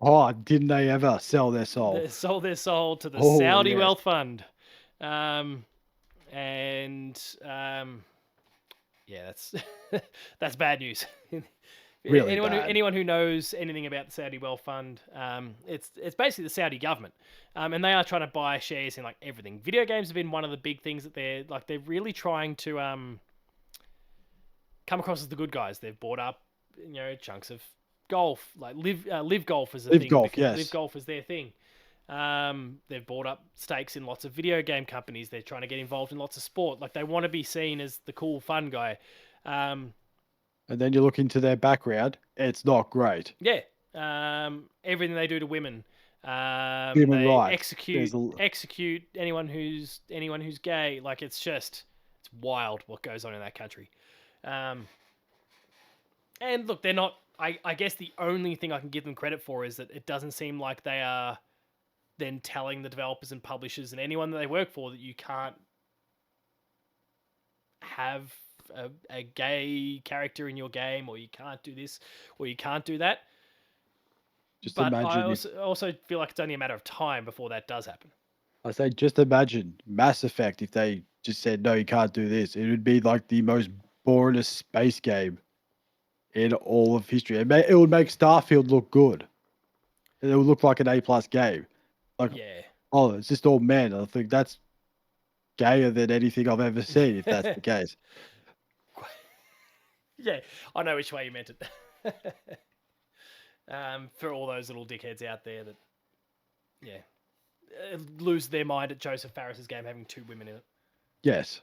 B: Oh, didn't they ever sell their soul?
A: They sold their soul to the Saudi Wealth Fund. That's that's bad news.
B: Really
A: anyone who knows anything about the Saudi Wealth Fund, it's basically the Saudi government, and they are trying to buy shares in like everything. Video games have been one of the big things that they're really trying to come across as the good guys. They've bought up chunks of golf, like live golf is a thing.
B: Yes.
A: Live golf is their thing. They've bought up stakes in lots of video game companies. They're trying to get involved in lots of sport. Like they want to be seen as the cool, fun guy.
B: And then you look into their background, it's not great.
A: Yeah. Everything they do to women.
B: Human
A: they
B: rights.
A: execute anyone who's gay. Like it's wild what goes on in that country. And look, they're not. I guess the only thing I can give them credit for is that it doesn't seem like they are then telling the developers and publishers and anyone that they work for that you can't have a gay character in your game, or you can't do this, or you can't do that. But I also feel like it's only a matter of time before that does happen.
B: I say, just imagine Mass Effect if they just said, no, you can't do this. It would be like the most boringest space game in all of history. It would make Starfield look good. It would look like an A+ game. Like,
A: yeah.
B: Oh, it's just all men. I think that's gayer than anything I've ever seen, if that's the case.
A: Yeah, I know which way you meant it. For all those little dickheads out there that, lose their mind at Joseph Fares' game having 2 women in it.
B: Yes.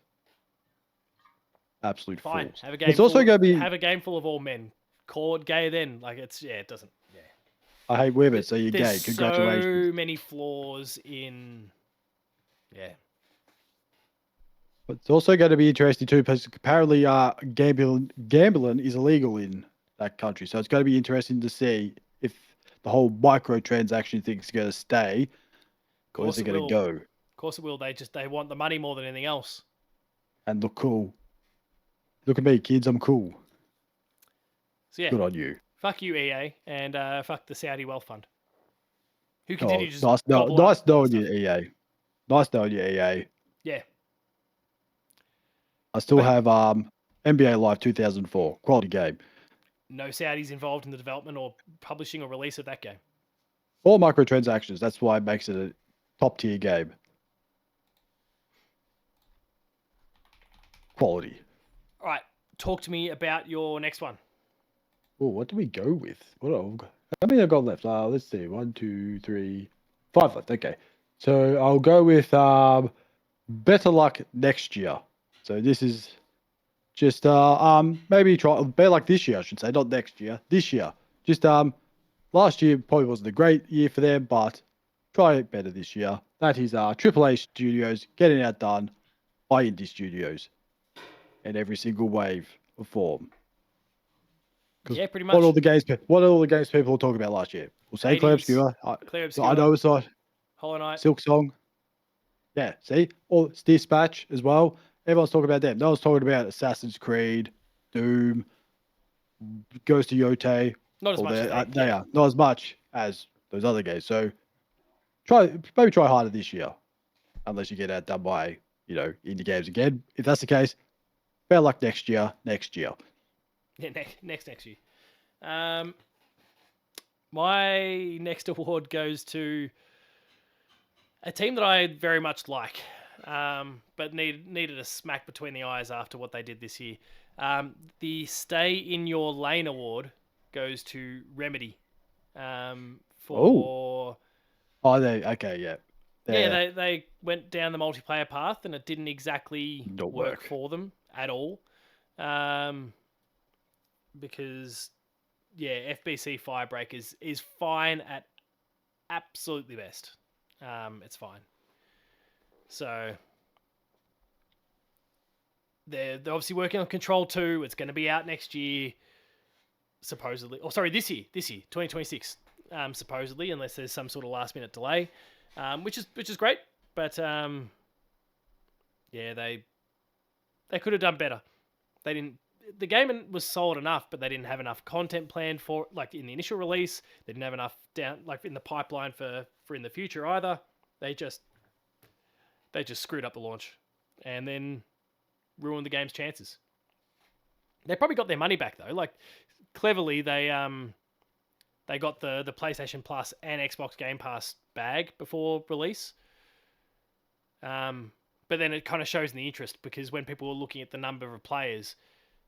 B: Absolute
A: fine.
B: fools.
A: Have a game. It's also going to be have a game full of all men. Call it gay then. Like it doesn't. Yeah.
B: I hate women, so you're gay. Congratulations.
A: So many flaws in. Yeah.
B: But it's also going to be interesting too, because apparently, gambling is illegal in that country. So it's going to be interesting to see if the whole microtransaction thing is going to stay, or is it going to go?
A: Of course it will. They want the money more than anything else.
B: And look cool. Look at me, kids. I'm cool.
A: So yeah,
B: good on you.
A: Fuck you, EA, and fuck the Saudi Wealth Fund. Who continue to just
B: nice knowing you, EA. Nice knowing you, EA.
A: Yeah.
B: I still have NBA Live 2004 quality game.
A: No Saudis involved in the development or publishing or release of that game.
B: All microtransactions. That's why it makes it a top tier game. Quality.
A: All right, talk to me about your next one.
B: Oh, what do we go with? How many I got left? Let's see. 1, 2, 3, 5 left. Okay. So I'll go with Better Luck Next Year. So this is just maybe try better luck this year, I should say, not next year. This year. Just last year probably wasn't a great year for them, but try it better this year. That is AAA studios getting it outdone by indie studios in every single wave of form.
A: Yeah, pretty much.
B: What are all the games people were talking about last year? We'll say Clear Obscura. I know it's not.
A: Hollow Knight.
B: Silk Song. Yeah, see? Or Dispatch as well. Everyone's talking about them. No one's talking about Assassin's Creed, Doom, goes to Yote.
A: Not as much as
B: they are not as much as those other games. So maybe try harder this year, unless you get outdone by indie games again. If that's the case, better luck next year.
A: Yeah, next year. My next award goes to a team that I very much like, but needed a smack between the eyes after what they did this year. The Stay in Your Lane award goes to Remedy. For
B: okay, yeah.
A: They went down the multiplayer path and it didn't exactly work for them at all. Because FBC Firebreak is fine at absolutely best. It's fine. So they're obviously working on Control 2. It's going to be out next year, supposedly. Oh, sorry, this year, 2026, supposedly, unless there's some sort of last minute delay, which is great. But they could have done better. They didn't. The game was solid enough, but they didn't have enough content planned for, like, in the initial release. They didn't have enough in the pipeline for in the future either. They just screwed up the launch, and then ruined the game's chances. They probably got their money back though. Like, cleverly, they got the PlayStation Plus and Xbox Game Pass bag before release. But then it kind of shows in the interest, because when people were looking at the number of players,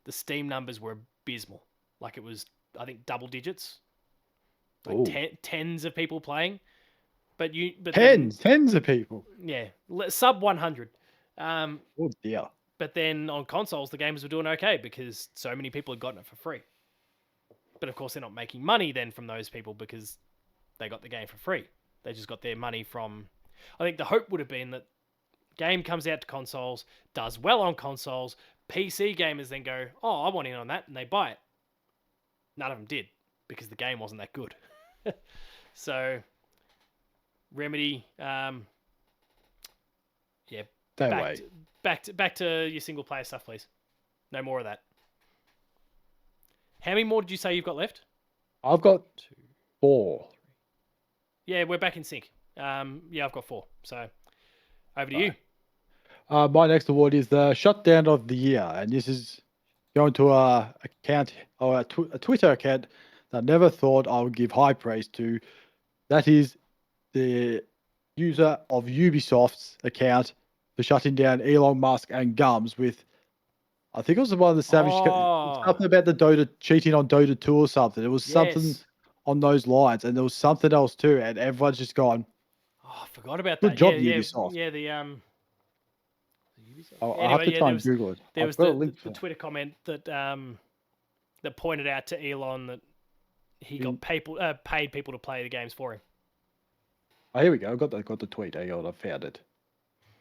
A: the Steam numbers were abysmal. Like, it was, I think, double digits, like tens of people playing. But
B: tens of people.
A: Yeah, sub 100.
B: Oh dear.
A: But then on consoles, the games were doing okay because so many people had gotten it for free. But of course, they're not making money then from those people because they got the game for free. They just got their money from... I think the hope would have been that game comes out to consoles, does well on consoles, PC gamers then go, oh, I want in on that, and they buy it. None of them did, because the game wasn't that good. So, Remedy, back to your single player stuff, please. No more of that. How many more did you say you've got left?
B: I've got 4.
A: Yeah, we're back in sync. I've got 4. So, over to you.
B: My next award is the Shutdown of the Year, and this is going to a Twitter account that I never thought I would give high praise to. That is the user of Ubisoft's account for shutting down Elon Musk and Gums with, I think it was one of the Savage, something about the Dota, cheating on Dota 2 or something. It was something on those lines, and there was something else too, and everyone's just gone,
A: oh, I forgot about that.
B: Good job, Ubisoft.
A: Yeah, the Ubisoft.
B: I'll have to try and Google it.
A: There was the Twitter comment that that pointed out to Elon that he got paid people to play the games for him.
B: Oh, here we go. I got the tweet. Hang on, I found it.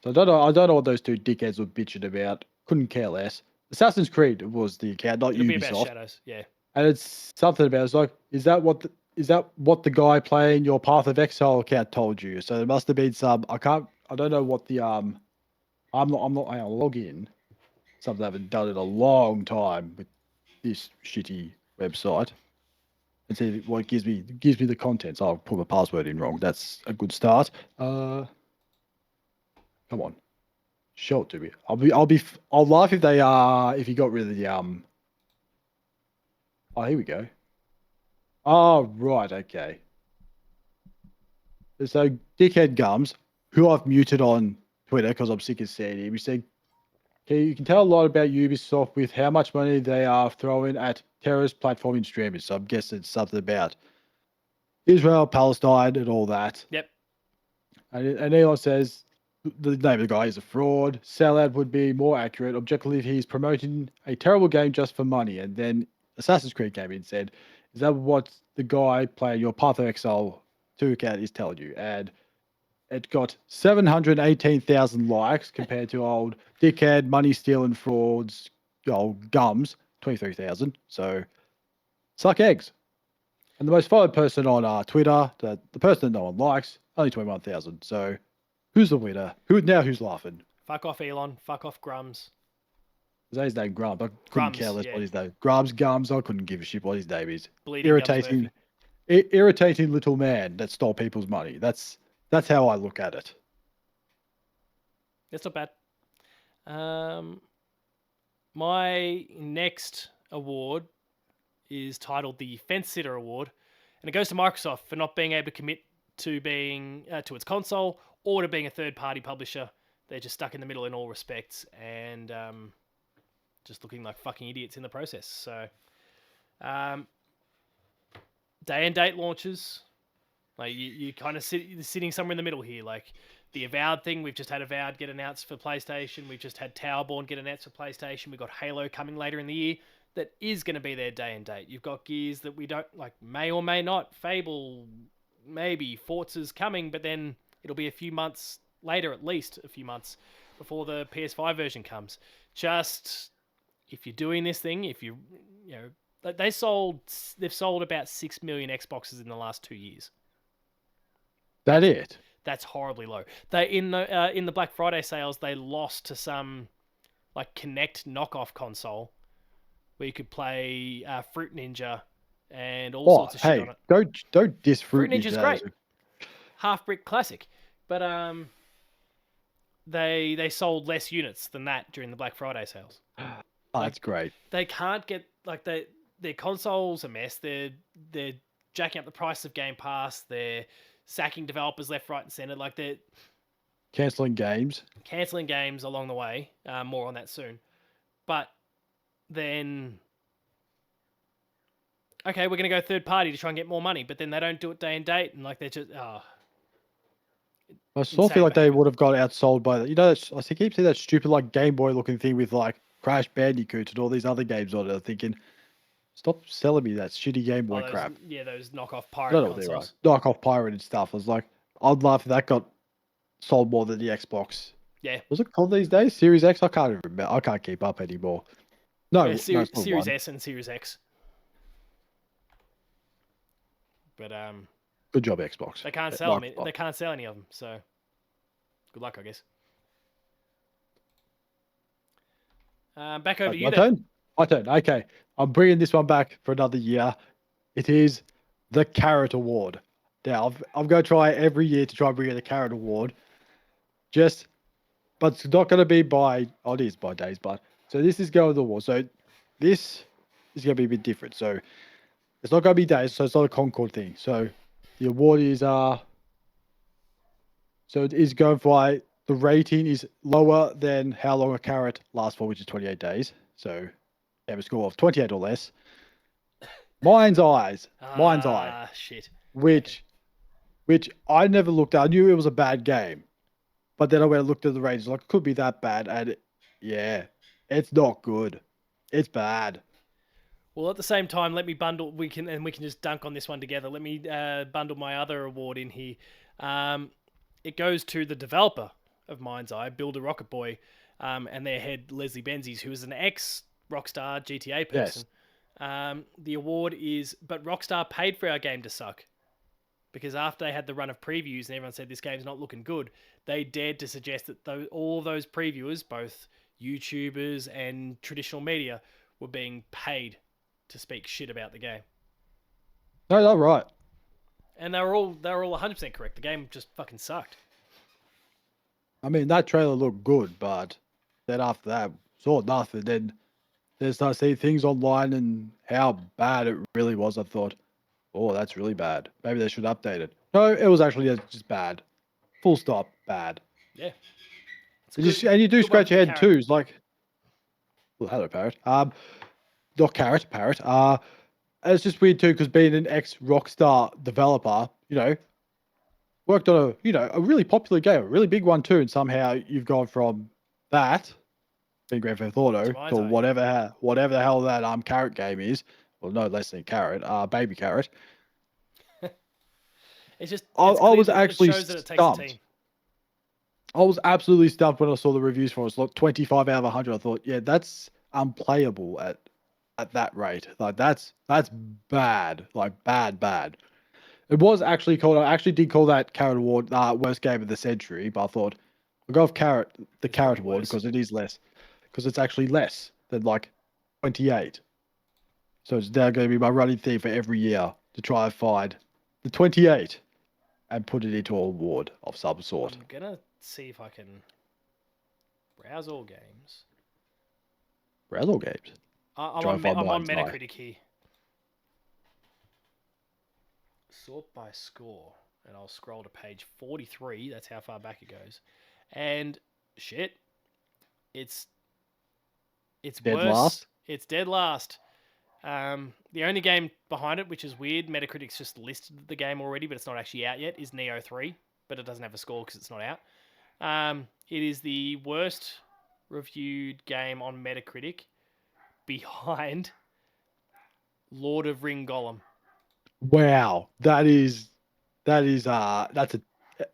B: So I don't know what those two dickheads were bitching about. Couldn't care less. Assassin's Creed was the account, not Ubisoft. Be about Shadows, yeah. And it's something about, it's like, is that what the guy playing your Path of Exile account told you? So there must have been some. I don't know what the I'm not. I'll log in. Something I haven't done in a long time with this shitty website. And see what it gives me. It gives me the contents. I'll put my password in wrong. That's a good start. Come on, show it to me. I'll laugh if they if you got rid of the Oh, here we go. Oh, right, okay. So, Dickhead Gums, who I've muted on Twitter because I'm sick of seeing him, he said, okay, you can tell a lot about Ubisoft with how much money they are throwing at terrorist platforming streamers. So I'm guessing it's something about Israel, Palestine, and all that.
A: Yep.
B: And Elon says the name of the guy is a fraud. Sellout would be more accurate. Objectively, he's promoting a terrible game just for money. And then Assassin's Creed came in and said, is that what the guy playing your Path of Exile 2 account is telling you? And it got 718,000 likes compared to old dickhead, money stealing frauds, old Gums, 23,000. So, suck eggs. And the most followed person on Twitter, the person that no one likes, only 21,000. So, who's the winner? Who's laughing?
A: Fuck off, Elon. Fuck off, Grums.
B: His name Grumps. I couldn't care
A: Grums,
B: less
A: yeah.
B: what his name. Grubs, Gums. I couldn't give a shit what his name is.
A: Bleeding Gums
B: Irritating,
A: Murphy.
B: irritating little man that stole people's money. That's how I look at it.
A: That's not bad. My next award is titled the Fence Sitter Award, and it goes to Microsoft for not being able to commit to being to its console or to being a third-party publisher. They're just stuck in the middle in all respects, and just looking like fucking idiots in the process. So, day and date launches, like you kind of sitting somewhere in the middle here. Like the Avowed thing, we've just had Avowed get announced for PlayStation. We've just had Towerborn get announced for PlayStation. We've got Halo coming later in the year. That is going to be their day and date. You've got Gears that we don't like, may or may not. Fable, maybe. Forza's coming, but then it'll be a few months later, at least a few months before the PS5 version comes. Just if you're doing this thing, if you know, they've sold about 6 million Xboxes in the last 2 years.
B: That it?
A: That's horribly low. They in the Black Friday sales, they lost to some like Kinect knockoff console where you could play Fruit Ninja and all sorts of shit on it.
B: Don't diss Fruit Ninja.
A: Ninja's great. Half brick classic. But they sold less units than that during the Black Friday sales.
B: Oh, that's great.
A: They can't get like their console's a mess. They're jacking up the price of Game Pass. They're sacking developers left, right, and center. Like they're
B: canceling games
A: along the way. More on that soon. But then, okay, we're going to go third party to try and get more money, but then they don't do it day and date, and like they're just
B: I sort of feel like they would have got outsold by that. I keep seeing that stupid like Game Boy looking thing with like Crash Bandicoots and all these other games on it. I'm thinking, stop selling me that shitty Game Boy crap.
A: Yeah, those knockoff pirate consoles.
B: Knockoff pirated stuff. I was like, I'd laugh if that got sold more than the Xbox.
A: Yeah.
B: Was it called these days? Series X? I can't even remember. I can't keep up anymore. No,
A: yeah, Series S and Series X. But
B: good job, Xbox.
A: They can't sell them. They can't sell any of them. So good luck, I guess. Back over to you.
B: My turn. Okay, I'm bringing this one back for another year. It is the Carrot Award. Now, I'm going to try every year to try and bring in the Carrot Award. But it's not going to be it is by days, but so this is going to the award. So this is going to be a bit different. So it's not going to be days, so it's not a Concord thing. So the award is so it is going for the rating is lower than how long a carrot lasts for, which is 28 days. So you have a score of 28 or less. Mind's Eye.
A: Shit.
B: Which I never looked at. I knew it was a bad game. But then I went and looked at the ratings, like, it could be that bad. And yeah, it's not good. It's bad.
A: Well, at the same time, let me bundle. We can just dunk on this one together. Let me bundle my other award in here. It goes to the developer of Mind's Eye, Builder Rocket Boy, and their head Leslie Benzies, who is an ex-Rockstar GTA person. Yes. The award is, but Rockstar paid for our game to suck. Because after they had the run of previews and everyone said this game's not looking good, they dared to suggest that all those previewers, both YouTubers and traditional media, were being paid to speak shit about the game.
B: No, they're right.
A: And they were all 100% correct. The game just fucking sucked.
B: I mean, that trailer looked good, but then after that, saw nothing. Then I see things online and how bad it really was. I thought, oh, that's really bad. Maybe they should update it. No, it was actually just bad. Full stop, bad.
A: Yeah.
B: And you do scratch your head too. It's like, well, hello, Parrot. Not Carrot, Parrot. It's just weird too, because being an ex-Rockstar developer, worked on a really popular game, a really big one too, and somehow you've gone from that, being Grand Theft Auto, to whatever the hell that Carrot game is. Well, no less than Carrot, Baby Carrot.
A: It's just
B: I was actually stumped. I was absolutely stumped when I saw the reviews for it. It's like 25 out of 100. I thought, yeah, that's unplayable at that rate. Like that's bad. Like bad. It was actually called. I actually did call that Carrot Award worst game of the century, but I thought I'll go with the Carrot Award because it is less. Because it's actually less than like 28. So it's now going to be my running theme for every year to try and find the 28 and put it into an award of some sort.
A: I'm gonna see if I can browse all games.
B: Browse all games.
A: I'm
B: Try and find
A: on
B: mine tonight.
A: Metacritic here. Sort by score, and I'll scroll to page 43. That's how far back it goes. And shit, it's
B: Dead
A: worse.
B: last?
A: It's dead last. The only game behind it, which is weird, Metacritic's just listed the game already, but it's not actually out yet, is Neo 3, but it doesn't have a score because it's not out. It is the worst reviewed game on Metacritic behind Lord of Ring Golem.
B: Wow, that's a.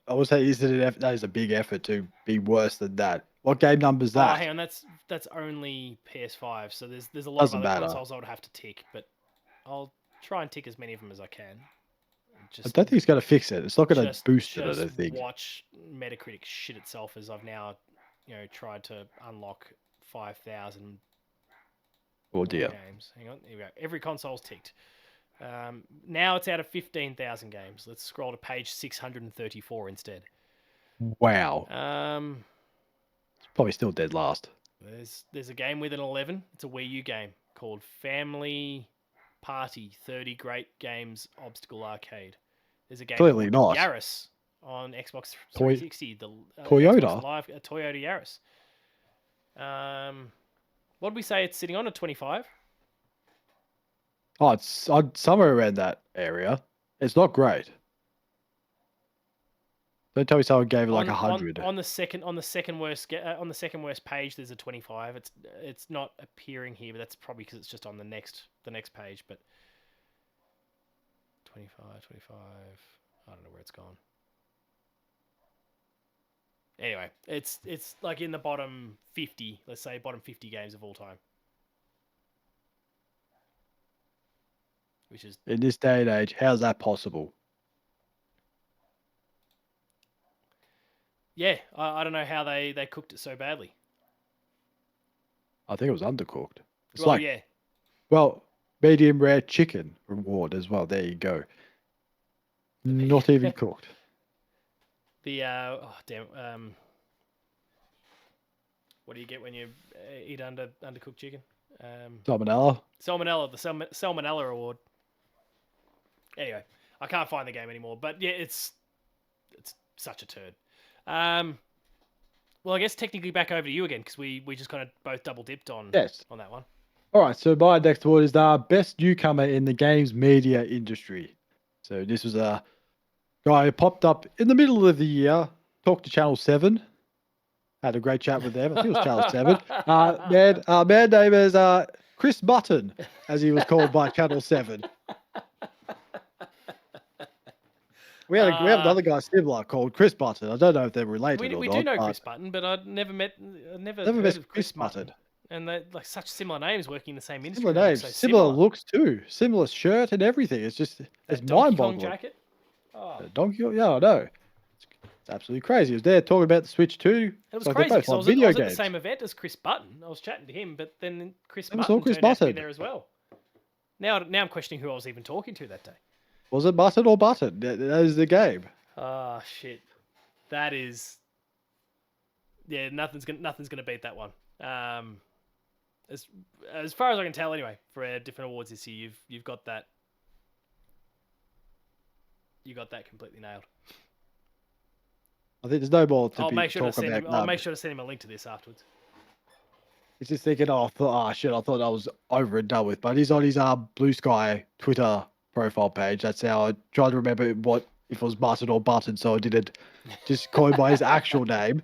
B: I would say that is a big effort to be worse than that. What game number is that?
A: Oh, hang on, that's only PS5, so there's a lot
B: Doesn't
A: of other
B: matter.
A: consoles I would have to tick, but I'll try and tick as many of them as I can.
B: I don't think it's going to fix it. It's not going to boost it. I don't think.
A: Watch Metacritic shit itself as I've now, tried to unlock 5,000
B: Oh dear.
A: games. Hang on, here we go. Every console's ticked. Now it's out of 15,000 games. Let's scroll to page 634 instead.
B: Wow. It's probably still dead last.
A: There's a game with an 11. It's a Wii U game called Family Party 30 Great Games Obstacle Arcade. There's a game
B: Clearly
A: called
B: not.
A: Yaris on Xbox 360.
B: Toyota?
A: Xbox Live, a Toyota Yaris. What did we say it's sitting on? A 25?
B: Oh, it's somewhere around that area. It's not great. Don't tell me someone gave it like 100.
A: On the second worst page, there's a 25. It's not appearing here, but that's probably because it's just on the next page. But 25. I don't know where it's gone. Anyway, it's like in the bottom 50. Let's say bottom 50 games of all time. Which is
B: in this day and age, how's that possible?
A: Yeah, I don't know how they cooked it so badly.
B: I think it was undercooked. It's
A: yeah.
B: Well, medium rare chicken reward as well. There you go. Not even cooked.
A: What do you get when you eat undercooked chicken?
B: Salmonella.
A: Salmonella, the Salmonella award. Anyway, I can't find the game anymore, but yeah, it's such a turd. Well, I guess technically back over to you again because we just kind of both double dipped on that one.
B: All right, so my next award is the best newcomer in the games media industry. So this was a guy who popped up in the middle of the year, talked to Channel 7, had a great chat with them. I think it was Channel 7. Man name is Chris Button, as he was called by Channel 7. We have another guy similar called Chris Button. I don't know if they're related or not.
A: We do know Chris Button, but I'd never heard of Chris Button. And they're like such similar names working in the same industry.
B: Similar names, similar looks too, similar shirt and everything. It's just it's mind-boggling.
A: Jacket. Oh.
B: Donkey Kong, yeah, I know. It's absolutely crazy. He was there talking about the Switch 2.
A: It was crazy because I was at the same event as Chris Button. I was chatting to him, but then Chris Button turned out to be there as well. Now I'm questioning who I was even talking to that day.
B: Was it Button or Button? That is the game.
A: Oh shit, that is. Yeah, nothing's gonna beat that one. As far as I can tell, anyway, for our different awards this year, you've got that. You got that completely nailed.
B: I think there's no more to
A: I'll
B: be
A: make sure to
B: talking
A: send
B: about.
A: I'll make sure to send him a link to this afterwards.
B: He's just thinking, shit, I thought that was over and done with. But he's on his Blue Sky Twitter profile page. That's how I tried to remember if it was Button or Button, so I didn't just call him by his actual name.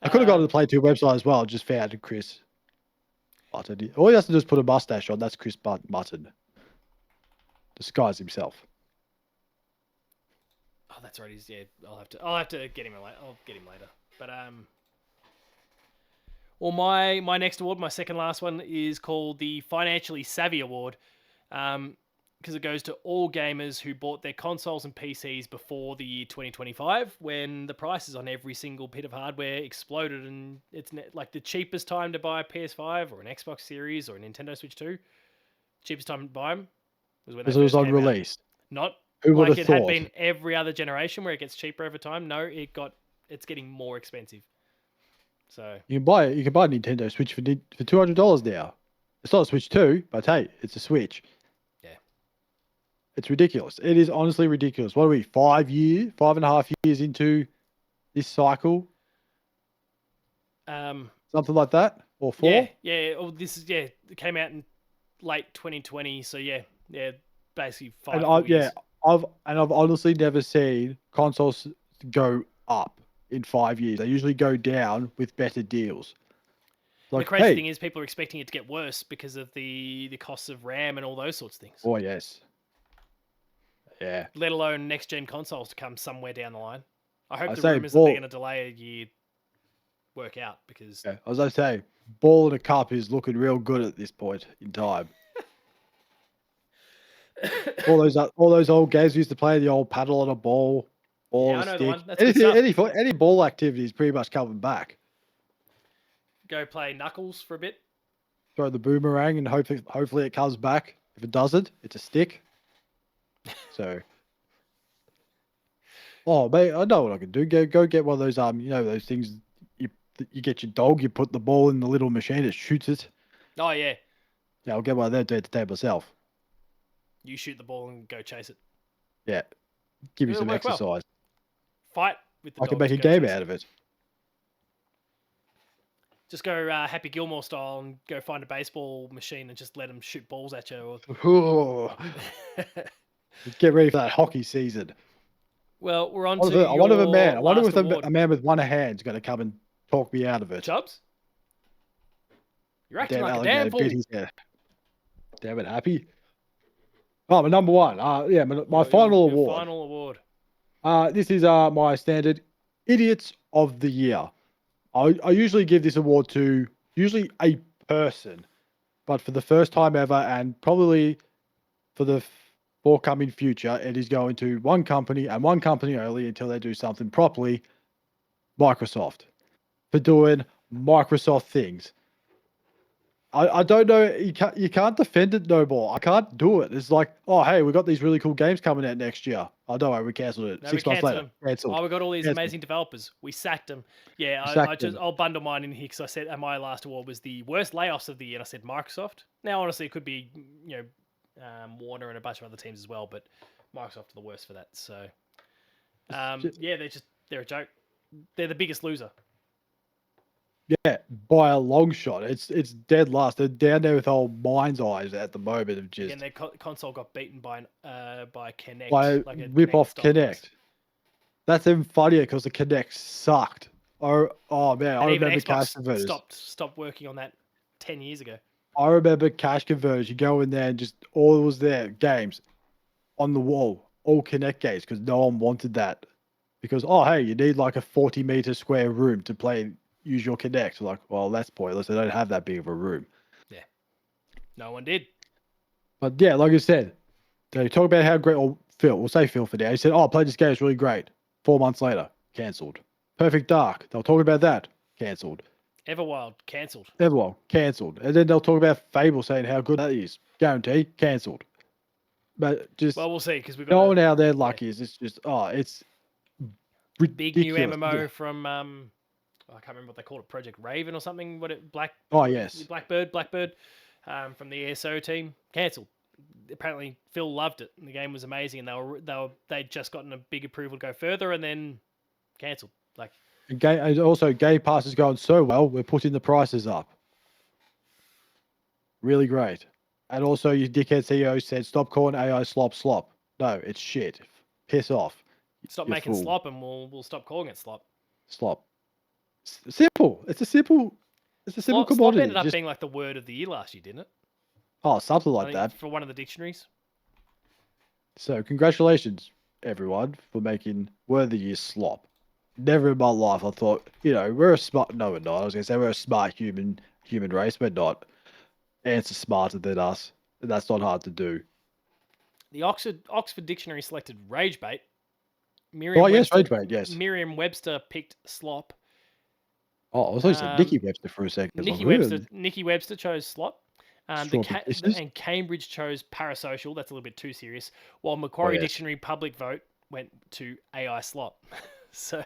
B: I could have gone to the Play 2 website as well. Just found Chris Button. All he has to do is put a mustache on. That's Chris Button. Disguise himself.
A: Oh, that's right. I'll have to get him. I'll get him later. But well, my next award, my second last one, is called the Financially Savvy Award. Because because it goes to all gamers who bought their consoles and PCs before the year 2025, when the prices on every single bit of hardware exploded, and it's like the cheapest time to buy a PS5 or an Xbox Series or a Nintendo Switch 2, cheapest time to buy them was when they
B: Because it was
A: first
B: on
A: came out.
B: release.
A: Not
B: Who would
A: like
B: have
A: it had
B: thought?
A: been every other generation where it gets cheaper over time. No, it's getting more expensive. So
B: You can buy a Nintendo Switch for $200 now. It's not a Switch 2, but hey, it's a Switch.
A: yeah,
B: It's ridiculous. It is honestly ridiculous. What are we, 5.5 years into this cycle? Something like that? Or 4?
A: Yeah. Oh, it came out in late 2020. So yeah, basically 5 years.
B: I've honestly never seen consoles go up in 5 years. They usually go down with better deals.
A: Like, the crazy thing is people are expecting it to get worse because of the costs of RAM and all those sorts of things.
B: Oh yes. Yeah.
A: Let alone next gen consoles to come somewhere down the line. I hope the rumors that they're going to delay a year work out, because
B: as I say, ball in a cup is looking real good at this point in time. all those old games we used to play, the old paddle on a ball,
A: I know the one. That's good stuff.
B: Any ball activity is pretty much coming back.
A: Go play Knuckles for a bit.
B: Throw the boomerang and hopefully it comes back. If it doesn't, it's a stick. So, oh mate, I know what I can do. Go get one of those those things. You get your dog. You put the ball in the little machine. It shoots it.
A: Oh yeah.
B: Yeah, I'll get one of them today myself.
A: You shoot the ball and go chase it.
B: Yeah, give me some exercise.
A: Well. Fight with the dog.
B: I can make a game out of it.
A: Just go Happy Gilmore style and go find a baseball machine and just let them shoot balls at you.
B: Get ready for that hockey season.
A: Well, we're on to
B: I wonder if
A: a
B: man with one hand is going to come and talk me out of it.
A: Chubbs? You're acting like a damn fool.
B: Damn it, Happy. Oh, my number one. My final award.
A: Final award.
B: This is my standard Idiots of the Year. I usually give this award to a person, but for the first time ever, and probably for the forthcoming future, it is going to one company and one company only until they do something properly. Microsoft, for doing Microsoft things. I don't know. You can't defend it no more. I can't do it. It's like, oh hey, we got these really cool games coming out next year. Oh, don't worry, we cancelled it.
A: No,
B: 6 months later, cancelled.
A: Oh, we got all these amazing developers. We sacked them. Yeah, I'll bundle mine in here because I said my last award was the worst layoffs of the year, and I said Microsoft. Now, honestly, it could be Warner and a bunch of other teams as well, but Microsoft are the worst for that. So, they're a joke. They're the biggest loser.
B: Yeah, by a long shot. It's dead last. They're down there with old mind's eyes at the moment of just.
A: And their console got beaten by Kinect.
B: By rip off Kinect. That's even funnier because the Kinect sucked. Oh man, I remember cash converters.
A: Stopped working on that 10 years ago.
B: I remember cash converters. You go in there and just all was there games on the wall, all Kinect games, because no one wanted that. Because hey, you need like a 40-meter square room to play. Use your Kinect. Like, well, that's pointless. They don't have that big of a room.
A: Yeah. No one did.
B: But yeah, like I said, they talk about how great, or Phil, we'll say Phil for now. He said, I played this game, it's really great. 4 months later, cancelled. Perfect Dark, they'll talk about that, cancelled.
A: Everwild, cancelled.
B: Cancelled. And then they'll talk about Fable, saying how good that is. Guarantee, cancelled. But just.
A: Well, we'll see, because we've got.
B: Knowing how their luck is, it's just, it's ridiculous.
A: Big new MMO from. I can't remember what they called it, Project Raven or something. Blackbird, from the ESO team, cancelled. Apparently, Phil loved it, and the game was amazing, and they'd just gotten a big approval to go further, and then cancelled. Like,
B: and also Game Pass is going so well, we're putting the prices up. Really great. And also, your dickhead CEO said, "Stop calling AI slop." No, it's shit. Piss off.
A: Stop making slop, and we'll stop calling it slop.
B: Slop. Simple. It's a simple commodity.
A: Slop ended up being like the word of the year last year, didn't it?
B: Oh, something like that.
A: For one of the dictionaries.
B: So, congratulations, everyone, for making word of the year slop. Never in my life I thought, we're a smart. No, we're not. I was going to say we're a smart human race. We're not. Ants are smarter than us, and that's not hard to do.
A: The Oxford Dictionary selected rage bait.
B: Yes, rage bait, yes.
A: Merriam-Webster picked slop.
B: Oh, I was going to say Nicky Webster for a second.
A: Nicky Webster chose slop. And Cambridge chose parasocial. That's a little bit too serious. While Macquarie Dictionary public vote went to AI slop. So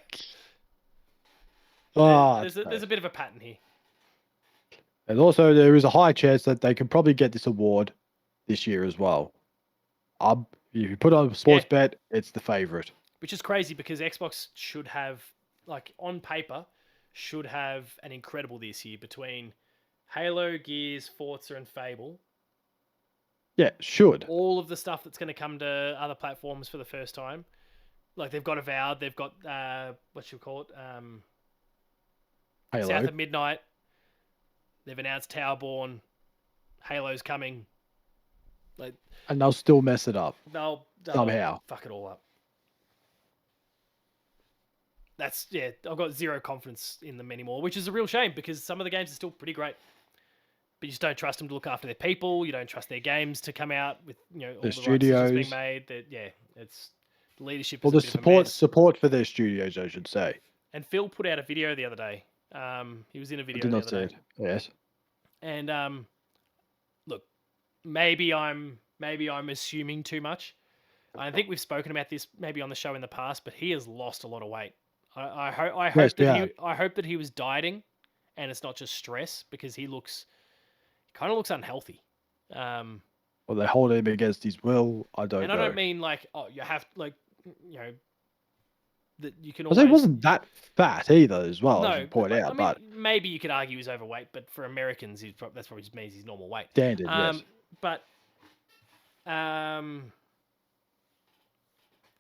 A: there's a bit of a pattern here.
B: And also, there is a high chance that they can probably get this award this year as well. If you put on a sports bet, it's the favorite.
A: Which is crazy because Xbox should have, like, on paper, should have an incredible this year between Halo, Gears, Forza, and Fable.
B: Yeah, should.
A: All of the stuff that's going to come to other platforms for the first time. Like, they've got Avowed, they've got, what should we call it?
B: Halo.
A: South of Midnight. They've announced Towerborn. Halo's coming. Like,
B: and they'll still mess it up.
A: They'll
B: somehow
A: fuck it all up. I've got zero confidence in them anymore, which is a real shame because some of the games are still pretty great. But you just don't trust them to look after their people. You don't trust their games to come out with, all the studios being made. It's leadership.
B: Well, the support for their studios, I should say.
A: And Phil put out a video the other day. He was in a video.
B: I did not see it. Yes.
A: And look, maybe I'm assuming too much. I think we've spoken about this maybe on the show in the past, but he has lost a lot of weight. I hope that he was dieting, and it's not just stress because he kind of looks unhealthy.
B: Well, they hold him against his will. I don't know.
A: I don't mean like, you have that you can. Always...
B: he wasn't that fat either, as well.
A: No,
B: as you point out, but
A: maybe you could argue he's overweight, but for Americans, that's probably just means he's normal weight.
B: Standard, yes.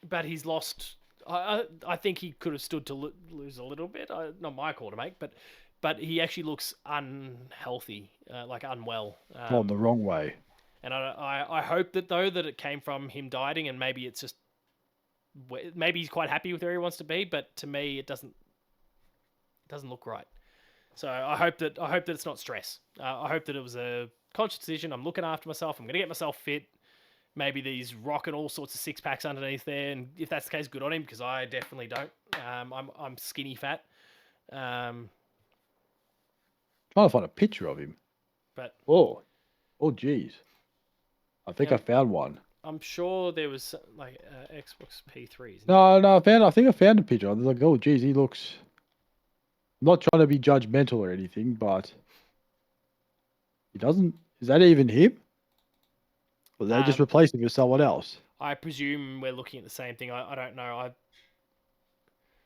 A: But he's lost. I think he could have stood to lose a little bit. Not my call to make, but he actually looks unhealthy, like unwell.
B: Gone the wrong way.
A: And I hope that it came from him dieting, and maybe it's just maybe he's quite happy with where he wants to be. But to me, it doesn't look right. So I hope that it's not stress. I hope that it was a conscious decision. I'm looking after myself. I'm going to get myself fit. Maybe he's rocking all sorts of six packs underneath there, and if that's the case, good on him because I definitely don't. I'm skinny fat.
B: Trying to find a picture of him.
A: But
B: geez, I think I found one.
A: I'm sure there was like Xbox P3s.
B: No, I think I found a picture. I was like, oh geez, he looks. I'm not trying to be judgmental or anything, but he doesn't. Is that even him? Or they just replaced him with someone else?
A: I presume we're looking at the same thing. I don't know.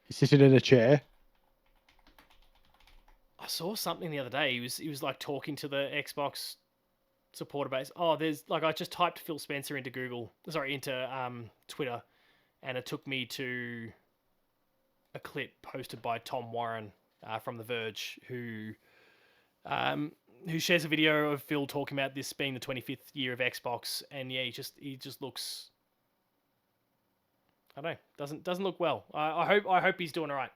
B: He's sitting in a chair.
A: I saw something the other day. He was like talking to the Xbox supporter base. Oh, there's like I just typed Phil Spencer into Twitter, and it took me to a clip posted by Tom Warren from The Verge, who shares a video of Phil talking about this being the 25th year of Xbox, and he just looks. I don't know. Doesn't look well. I hope he's doing all right.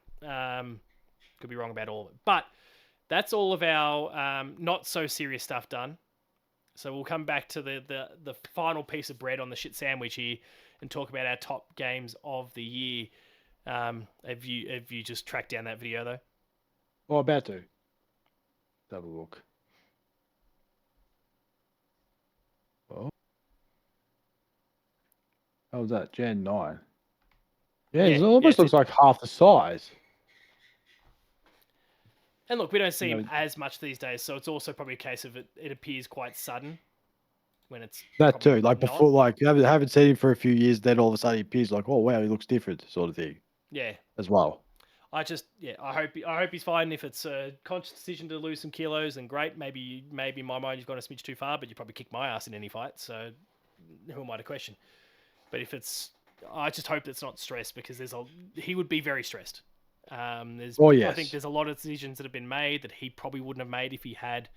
A: Could be wrong about all of it, but that's all of our not so serious stuff done. So we'll come back to the final piece of bread on the shit sandwich here and talk about our top games of the year. Have you just tracked down that video though?
B: Oh, about to. Have a look. Oh. How was that? Gen 9. Yeah, it almost looks like half the size.
A: And look, we don't see him as much these days, so it's also probably a case of it appears quite sudden when it's
B: that too. Like before, like you haven't seen him for a few years, then all of a sudden he appears like, oh wow, he looks different, sort of thing.
A: Yeah.
B: As well.
A: I hope he's fine. If it's a conscious decision to lose some kilos, then great. Maybe in my mind you've gone a smidge too far, but you probably kick my ass in any fight. So who am I to question? But I just hope that's not stress because he would be very stressed. I think there's a lot of decisions that have been made that he probably wouldn't have made if he had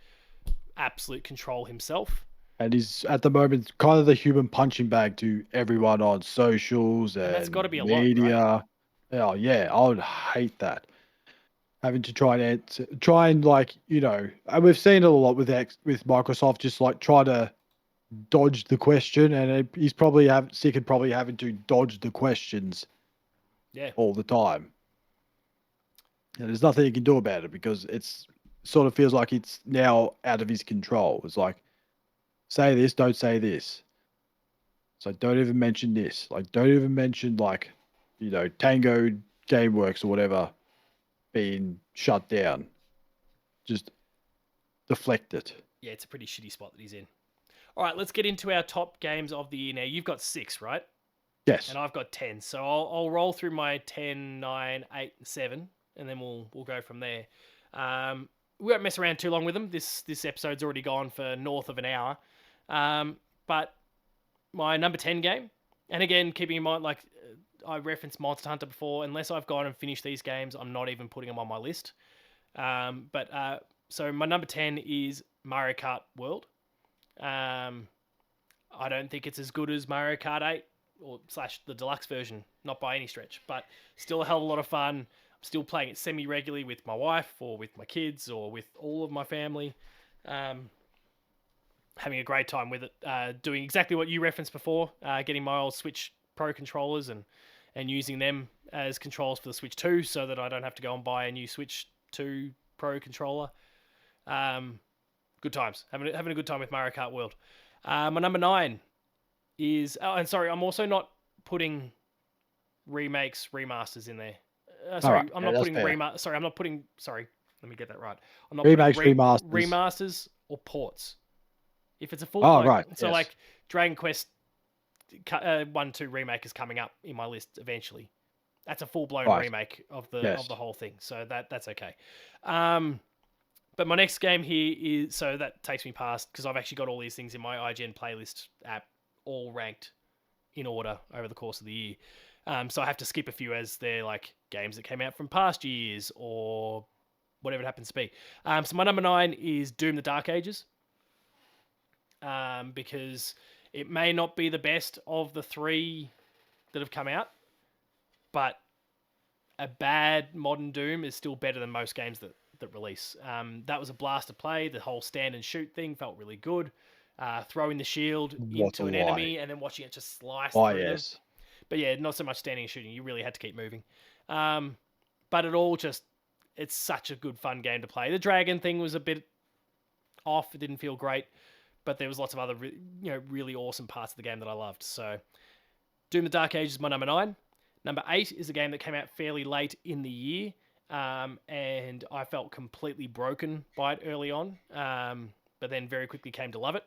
A: absolute control himself.
B: And he's at the moment kind of the human punching bag to everyone on socials and
A: that's got to be a
B: media.
A: lot, right?
B: Oh yeah, I would hate that. Having to try and like, and we've seen it a lot with Microsoft, just like try to dodge the question, and he's sick of probably having to dodge the questions all the time. And there's nothing he can do about it because it's sort of feels like it's now out of his control. It's like, say this, don't say this. So don't even mention this. Like, don't even mention Tango GameWorks or whatever being shut down. Just deflect it.
A: Yeah, it's a pretty shitty spot that he's in. All right, let's get into our top games of the year now. You've got 6, right?
B: Yes.
A: And I've got 10. So I'll roll through my 10, 9, 8, and 7, and then we'll go from there. We won't mess around too long with them. This episode's already gone for north of an hour. But my number 10 game, and again, keeping in mind, I referenced Monster Hunter before, unless I've gone and finished these games, I'm not even putting them on my list. So my number 10 is Mario Kart World. I don't think it's as good as Mario Kart 8 or / the deluxe version, not by any stretch, but still a hell of a lot of fun. I'm still playing it semi-regularly with my wife or with my kids or with all of my family. Having a great time with it, doing exactly what you referenced before, getting my old Switch Pro controllers and using them as controls for the Switch 2 so that I don't have to go and buy a new Switch 2 Pro controller. Good times. Having a good time with Mario Kart World. My number 9 is... Oh, and sorry, I'm also not putting remakes, remasters in there. I'm not putting remasters... Sorry, let me get that right. I'm not
B: remakes,
A: putting
B: remasters.
A: Remasters or ports. If it's a full...
B: right.
A: So,
B: yes.
A: like, Dragon Quest 1-2 remake is coming up in my list eventually. That's a full-blown remake of the whole thing. So that's okay. But my next game here is... So that takes me past... Because I've actually got all these things in my IGN playlist app all ranked in order over the course of the year. So I have to skip a few as they're like games that came out from past years or whatever it happens to be. So my number 9 is Doom the Dark Ages. Because it may not be the best of the 3 that have come out, but a bad modern Doom is still better than most games that release. That was a blast to play. The whole stand and shoot thing felt really good. Throwing the shield into an enemy and then watching it just slice through them. But yeah, not so much standing and shooting. You really had to keep moving. But it's such a good fun game to play. The dragon thing was a bit off. It didn't feel great. But there was lots of other really awesome parts of the game that I loved. So Doom the Dark Ages is my number 9. Number 8 is a game that came out fairly late in the year. And I felt completely broken by it early on. But then very quickly came to love it.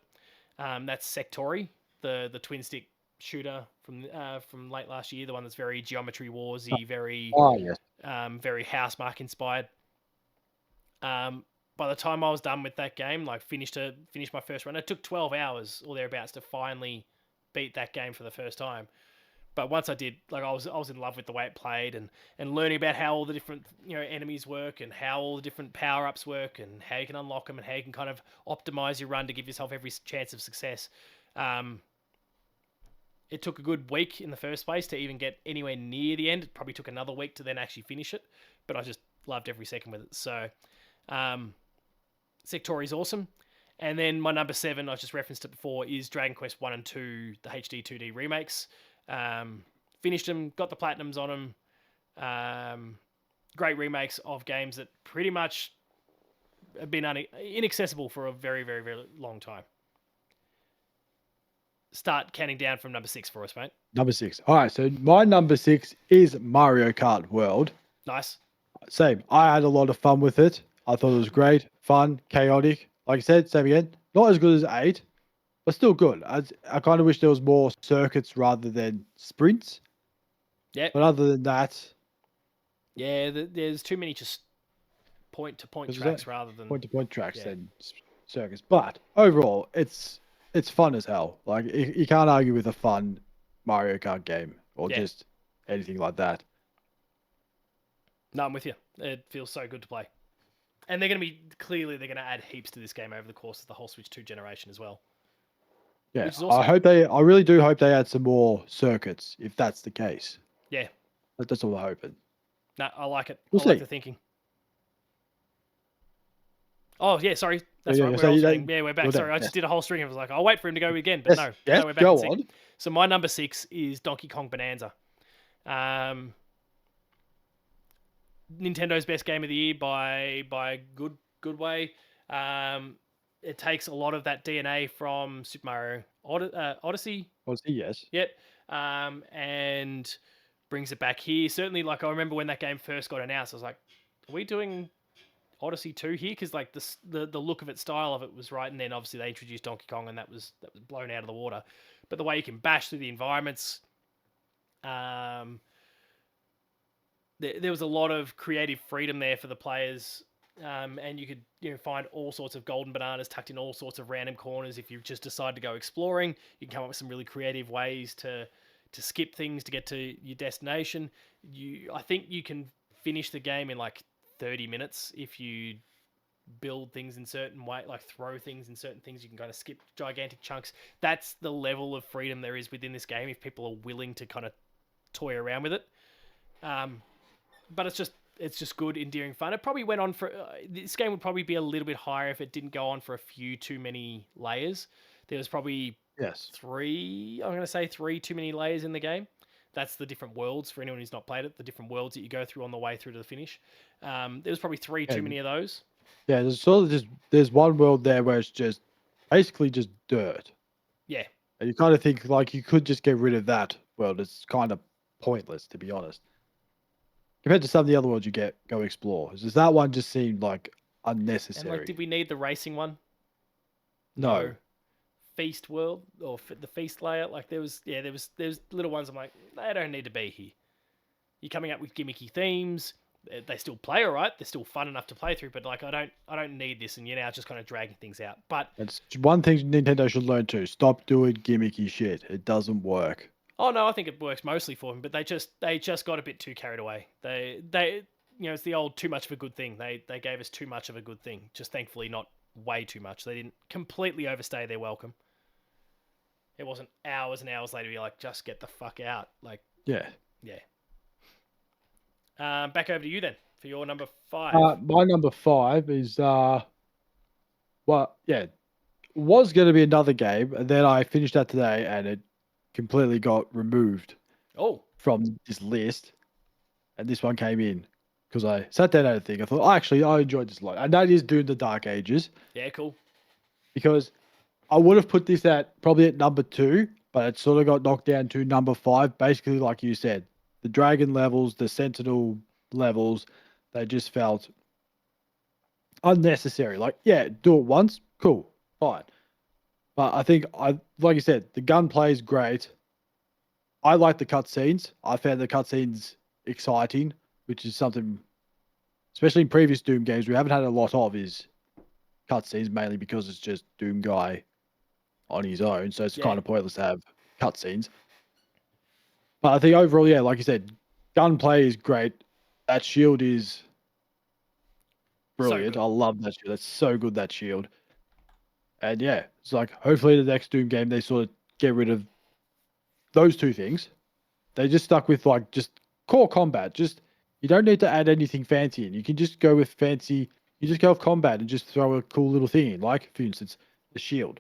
A: That's Sectori, the twin stick shooter from late last year. The one that's very Geometry Warsy, very Housemarque inspired. By the time I was done with that game, like finished my first run, it took 12 hours or thereabouts to finally beat that game for the first time. But once I did, like I was in love with the way it played and learning about how all the different enemies work and how all the different power ups work and how you can unlock them and how you can kind of optimize your run to give yourself every chance of success. It took a good week in the first place to even get anywhere near the end. It probably took another week to then actually finish it, but I just loved every second with it. So. Sectori is awesome. And then my number 7, I just referenced it before, is Dragon Quest 1 and 2, the HD 2D remakes. Finished them, got the platinums on them. Great remakes of games that pretty much have been inaccessible for a very, very, very long time. Start counting down from number 6 for us, mate.
B: Number 6. All right, so my number 6 is Mario Kart World.
A: Nice.
B: Same. I had a lot of fun with it. I thought it was great, fun, chaotic. Like I said, same again. Not as good as 8, but still good. I kind of wish there was more circuits rather than sprints.
A: Yeah.
B: But other than that...
A: Yeah, there's too many just point-to-point tracks rather than...
B: Point-to-point tracks than circuits. But overall, it's fun as hell. Like, you can't argue with a fun Mario Kart game or just anything like that.
A: No, I'm with you. It feels so good to play. And they're going to add heaps to this game over the course of the whole Switch 2 generation as well.
B: Yeah, awesome. I really do hope they add some more circuits, if that's the case.
A: Yeah.
B: That's all I'm hoping.
A: No, I like it.
B: We'll
A: I like the thinking. Oh, yeah, sorry. That's
B: Yeah,
A: right.
B: yeah,
A: We're
B: so
A: alternating. Yeah, we're back.
B: you're
A: Sorry,
B: there.
A: I
B: Yes.
A: just did a whole string. I was like, I'll wait for him to go again, but
B: Yes,
A: no,
B: yes,
A: we're back in
B: go
A: sync.
B: on.
A: So my number 6 is Donkey Kong Bonanza. Nintendo's best game of the year by a good way. It takes a lot of that DNA from Super Mario Odyssey.
B: Obviously, yes.
A: Yep. And brings it back here. Certainly, like I remember when that game first got announced, I was like, "Are we doing Odyssey 2 here?" Because like the look of it, style of it was right, and then obviously they introduced Donkey Kong, and that was blown out of the water. But the way you can bash through the environments, um, there was a lot of creative freedom there for the players. And you could find all sorts of golden bananas tucked in all sorts of random corners. If you just decide to go exploring, you can come up with some really creative ways to skip things to get to your destination. I think you can finish the game in like 30 minutes if you build things in certain way, like throw things in certain things. You can kind of skip gigantic chunks. That's the level of freedom there is within this game if people are willing to kind of toy around with it. But it's just good, endearing fun. It probably went on for this game would probably be a little bit higher if it didn't go on for a few too many layers. There was probably
B: Yes.
A: three too many layers in the game. That's the different worlds for anyone who's not played it. The different worlds that you go through on the way through to the finish. There was probably three too many of those.
B: Yeah, there's sort of just there's one world there where it's just basically just dirt.
A: Yeah.
B: And you kind of think like you could just get rid of that world. It's kind of pointless, to be honest. Compared to some of the other worlds you go explore. Just that one just seemed like unnecessary.
A: And like, did we need the racing one?
B: No.
A: Feast world or the feast layer, like there's little ones. I'm like, they don't need to be here. You're coming up with gimmicky themes. They still play all right. They're still fun enough to play through. But like, I don't need this, and you're now just kind of dragging things out. But
B: it's one thing Nintendo should learn too. Stop doing gimmicky shit. It doesn't work.
A: Oh no, I think it works mostly for them. But they just got a bit too carried away. They it's the old too much of a good thing. They gave us too much of a good thing. Just thankfully not way too much. They didn't completely overstay their welcome. It wasn't hours and hours later. You're like, just get the fuck out. Like,
B: yeah.
A: Back over to you then for your number 5.
B: My number 5 is was going to be another game, and then I finished that today, and it completely got removed. From this list, and this one came in because I sat down and I thought, I enjoyed this a lot, and that is Dune: The Dark Ages.
A: Yeah, cool.
B: Because I would have put this probably at number 2, but it sort of got knocked down to number 5. Basically, like you said, the dragon levels, the sentinel levels, they just felt unnecessary. Like, yeah, do it once, cool, fine. But I think like you said, the gunplay is great. I like the cutscenes. I found the cutscenes exciting, which is something, especially in previous Doom games, we haven't had a lot of is cutscenes, mainly because it's just Doom guy on his own, so it's kind of pointless to have cutscenes. But I think overall, yeah, like you said, gunplay is great. That shield is brilliant. I love that shield. That's so good, that shield. And yeah, it's like hopefully the next Doom game they sort of get rid of those two things. They just stuck with like just core combat. Just you don't need to add anything fancy in. You can just go with fancy. You just go with combat and just throw a cool little thing in. Like for instance, the shield.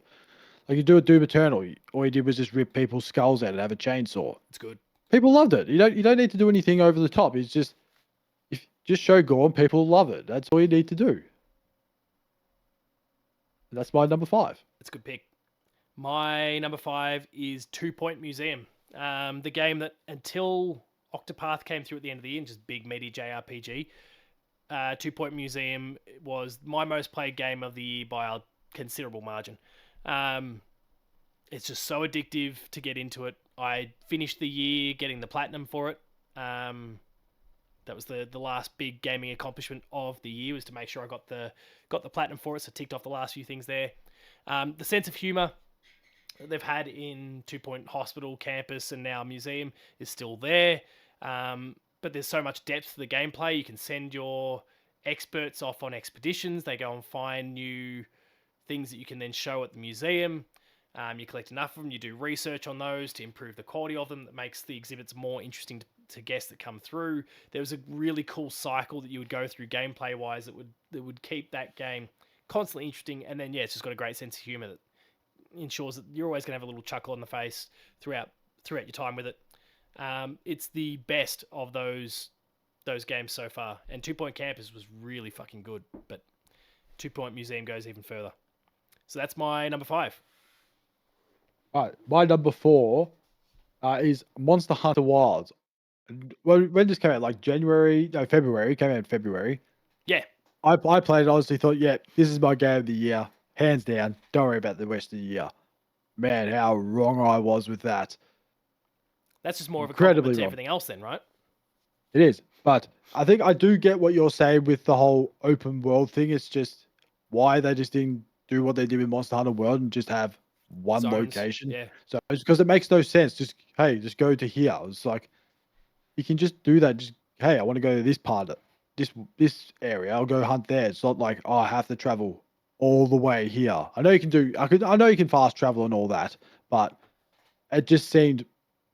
B: Like you do a Doom Eternal. All you did was just rip people's skulls out and have a chainsaw.
A: It's good.
B: People loved it. You don't need to do anything over the top. It's just show gore and people love it. That's all you need to do. And that's my number 5.
A: That's a good pick. My number 5 is 2 Point Museum. The game that until Octopath came through at the end of the year, and just big meaty JRPG, 2 Point Museum was my most played game of the year by a considerable margin. It's just so addictive to get into it. I finished the year getting the platinum for it. That was the last big gaming accomplishment of the year, was to make sure I got the platinum for it. So ticked off the last few things there. The sense of humor they've had in 2 Point Hospital, Campus, and now Museum is still there. But there's so much depth to the gameplay. You can send your experts off on expeditions. They go and find new things that you can then show at the museum. You collect enough of them. You do research on those to improve the quality of them. That makes the exhibits more interesting to guests that come through. There was a really cool cycle that you would go through gameplay-wise that would keep that game constantly interesting, and then it's just got a great sense of humor that ensures that you're always going to have a little chuckle on the face throughout your time with it. It's the best of those games so far, and 2 Point Campers was really fucking good, but 2 Point Museum goes even further. So that's my number 5.
B: All right, my number 4 is Monster Hunter Wilds. Well, when this came out, like February, came out in February.
A: Yeah.
B: I played it, honestly thought, yeah, this is my game of the year. Hands down. Don't worry about the rest of the year. Man, how wrong I was with that.
A: That's just more of a
B: Incredibly
A: compliment to
B: wrong.
A: everything else then, right?
B: It is. But I think I do get what you're saying with the whole open world thing. It's just why they just didn't do what they did with Monster Hunter World and just have one
A: Zones,
B: location.
A: yeah.
B: So it's because it makes no sense. Just, hey, just go to here. It's like, you can just do that. Just, hey, I want to go to this part of this area. I'll go hunt there. It's not like, oh, I have to travel all the way here. I know you can I know you can fast travel and all that, but it just seemed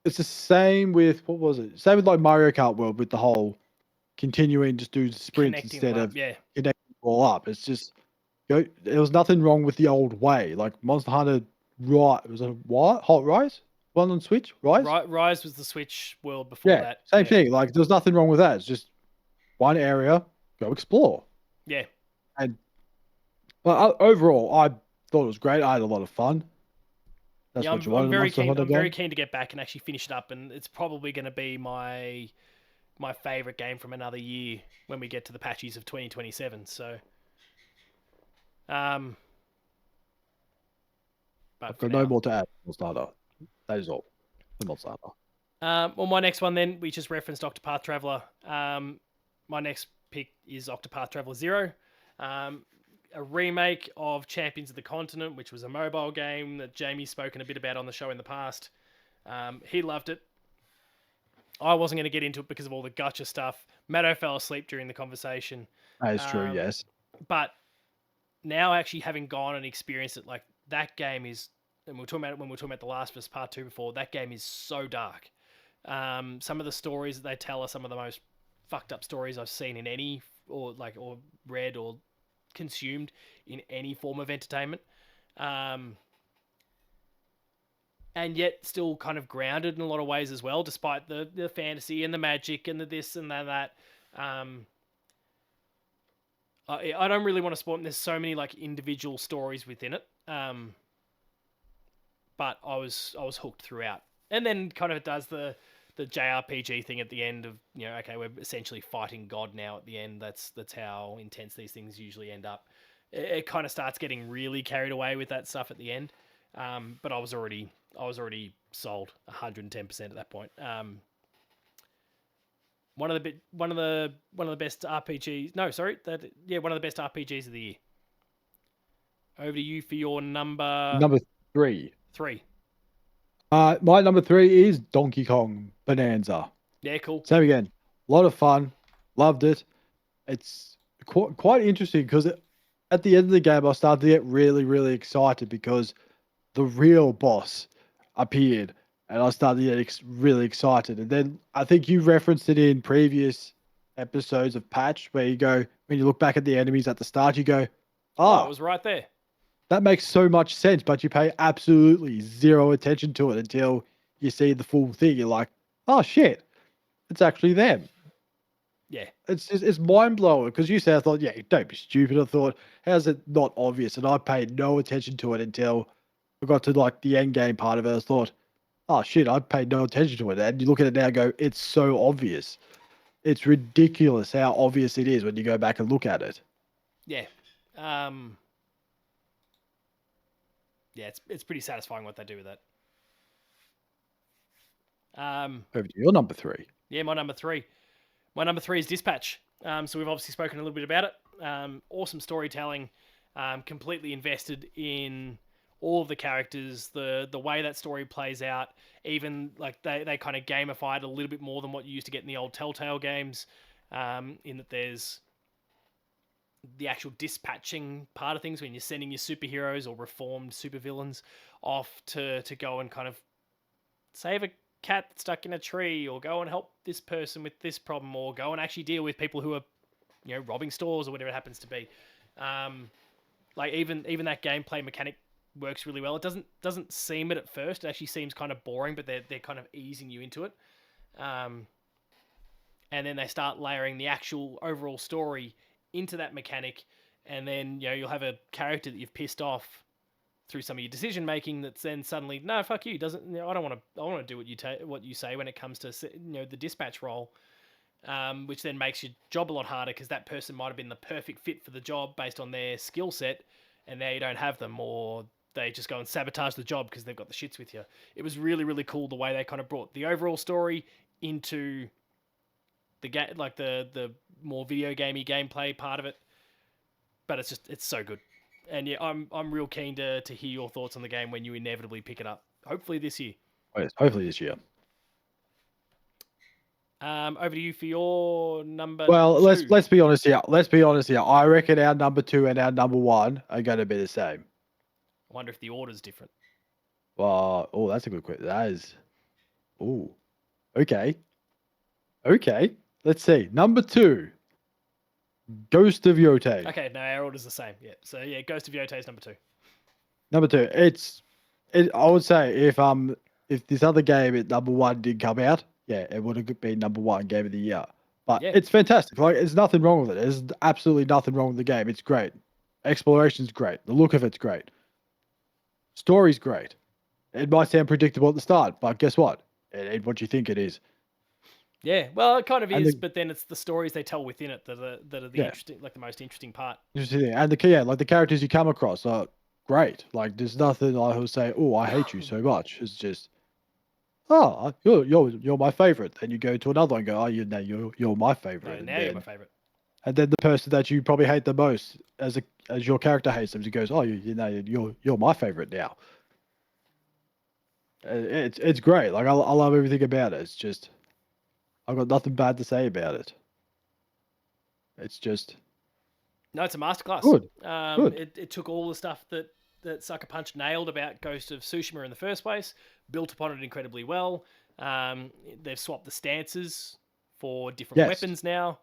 B: it's the same with what was it? Same with like Mario Kart World with the whole continuing just do sprints
A: Connecting
B: instead
A: them up,
B: of
A: yeah.
B: connecting all up. It's just there was nothing wrong with the old way. Like Monster Hunter, right? It was a what? Hot Rise one on Switch, Rise.
A: Rise was the Switch world before
B: Yeah,
A: that.
B: same thing. Like there's nothing wrong with that. It's just one area, go explore.
A: Yeah.
B: And but overall, I thought it was great. I had a lot of fun. That's what you wanted.
A: I'm very
B: Monster
A: keen.
B: Hunter
A: I'm very
B: game.
A: keen to get back and actually finish it up, and it's probably going to be my favorite game from another year when we get to the Patchies of 2027. So, but
B: I've
A: for
B: got no
A: now,
B: more to add. Monster Hunter. That is all. The Monster Hunter.
A: well, my next one then, we just referenced Octopath Traveler. My next pick is Octopath Traveler 0. A remake of Champions of the Continent, which was a mobile game that Jamie's spoken a bit about on the show in the past. He loved it. I wasn't going to get into it because of all the gotcha stuff. Matto fell asleep during the conversation.
B: That is true, yes.
A: But now actually having gone and experienced it, like that game is, and we were talking about it when we were talking about The Last of Us Part 2 before, that game is so dark. Some of the stories that they tell are some of the most fucked up stories I've seen in any, or read or consumed in any form of entertainment. And yet still kind of grounded in a lot of ways as well, despite the fantasy and the magic and the this and that. I don't really want to spoil it. There's so many like individual stories within it. But I was hooked throughout. And then kind of it does the JRPG thing at the end of, okay, we're essentially fighting God now at the end. That's how intense these things usually end up. It kind of starts getting really carried away with that stuff at the end. But I was already sold 110% at that point. One of the best RPGs. No, sorry, one of the best RPGs of the year. Over to you for your number
B: 3.
A: 3.
B: My number 3 is Donkey Kong Bonanza.
A: Yeah, cool.
B: Same again. A lot of fun. Loved it. It's quite interesting because at the end of the game, I started to get really, really excited because the real boss appeared and I started to get really excited. And then I think you referenced it in previous episodes of Patch where you go, when you look back at the enemies at the start, you go,
A: it was right there.
B: That makes so much sense, but you pay absolutely zero attention to it until you see the full thing. You're like, oh shit, it's actually them.
A: Yeah.
B: It's mind blowing because you said, I thought, yeah, don't be stupid. I thought, how's it not obvious? And I paid no attention to it until I got to like the end game part of it. I thought, oh shit, I paid no attention to it. And you look at it now and go, it's so obvious. It's ridiculous how obvious it is when you go back and look at it.
A: Yeah. Yeah, it's pretty satisfying what they do with that.
B: Over to your number 3.
A: Yeah, my number 3. My number 3 is Dispatch. So we've obviously spoken a little bit about it. Awesome storytelling. Completely invested in all of the characters, the way that story plays out. Even like they kind of gamify it a little bit more than what you used to get in the old Telltale games. In that there's the actual dispatching part of things when you're sending your superheroes or reformed supervillains off to go and kind of save a cat that's stuck in a tree, or go and help this person with this problem, or go and actually deal with people who are, robbing stores or whatever it happens to be. Like even that gameplay mechanic works really well. It doesn't seem it at first. It actually seems kind of boring, but they're kind of easing you into it. And then they start layering the actual overall story into that mechanic, and then you'll have a character that you've pissed off through some of your decision making. That's then suddenly no, fuck you. Doesn't I don't want to. I want to do what you say when it comes to the dispatch role. Which then makes your job a lot harder because that person might have been the perfect fit for the job based on their skill set, and now you don't have them, or they just go and sabotage the job because they've got the shits with you. It was really, really cool the way they kind of brought the overall story into the game, like the more video gamey gameplay part of it. But it's so good, and yeah, I'm real keen to hear your thoughts on the game when you inevitably pick it up. Hopefully this year.
B: Oh, yes, hopefully this year.
A: Over to you for your number.
B: Well,
A: two.
B: let's be honest here. Let's be honest here. I reckon our number 2 and our number 1 are going to be the same.
A: I wonder if the order's different.
B: Well, oh, that's a good question. That is. Oh, okay. Okay. Let's see. Number 2, Ghost of Yotei.
A: Okay, no, our order's the same. Yeah. So yeah, Ghost of Yotei is number 2.
B: Number 2. I would say if this other game at number 1 did come out, yeah, it would have been number 1 game of the year. But
A: Yeah.
B: it's fantastic. Like, there's nothing wrong with it. There's absolutely nothing wrong with the game. It's great. Exploration's great. The look of it's great. Story's great. It might sound predictable at the start, but guess what? It ain't what you think it is.
A: Yeah, well, it kind of
B: And
A: is,
B: the-
A: but then it's the stories they tell within it that are the
B: Yeah.
A: interesting, like the most interesting part.
B: Interesting. And the characters you come across are great. Like, there's nothing I will say, oh, I hate you so much. It's just, oh, you're my favorite. Then you go to another one and go, oh, you're my favorite.
A: No, now you're my favorite.
B: And then the person that you probably hate the most, as your character hates them, he goes, oh, you're my favorite now. It's great. Like, I love everything about it. It's just, I've got nothing bad to say about it. It's just
A: No, it's a masterclass.
B: Good.
A: Good. It took all the stuff that Sucker Punch nailed about Ghost of Tsushima in the first place, built upon it incredibly well. They've swapped the stances for different weapons now,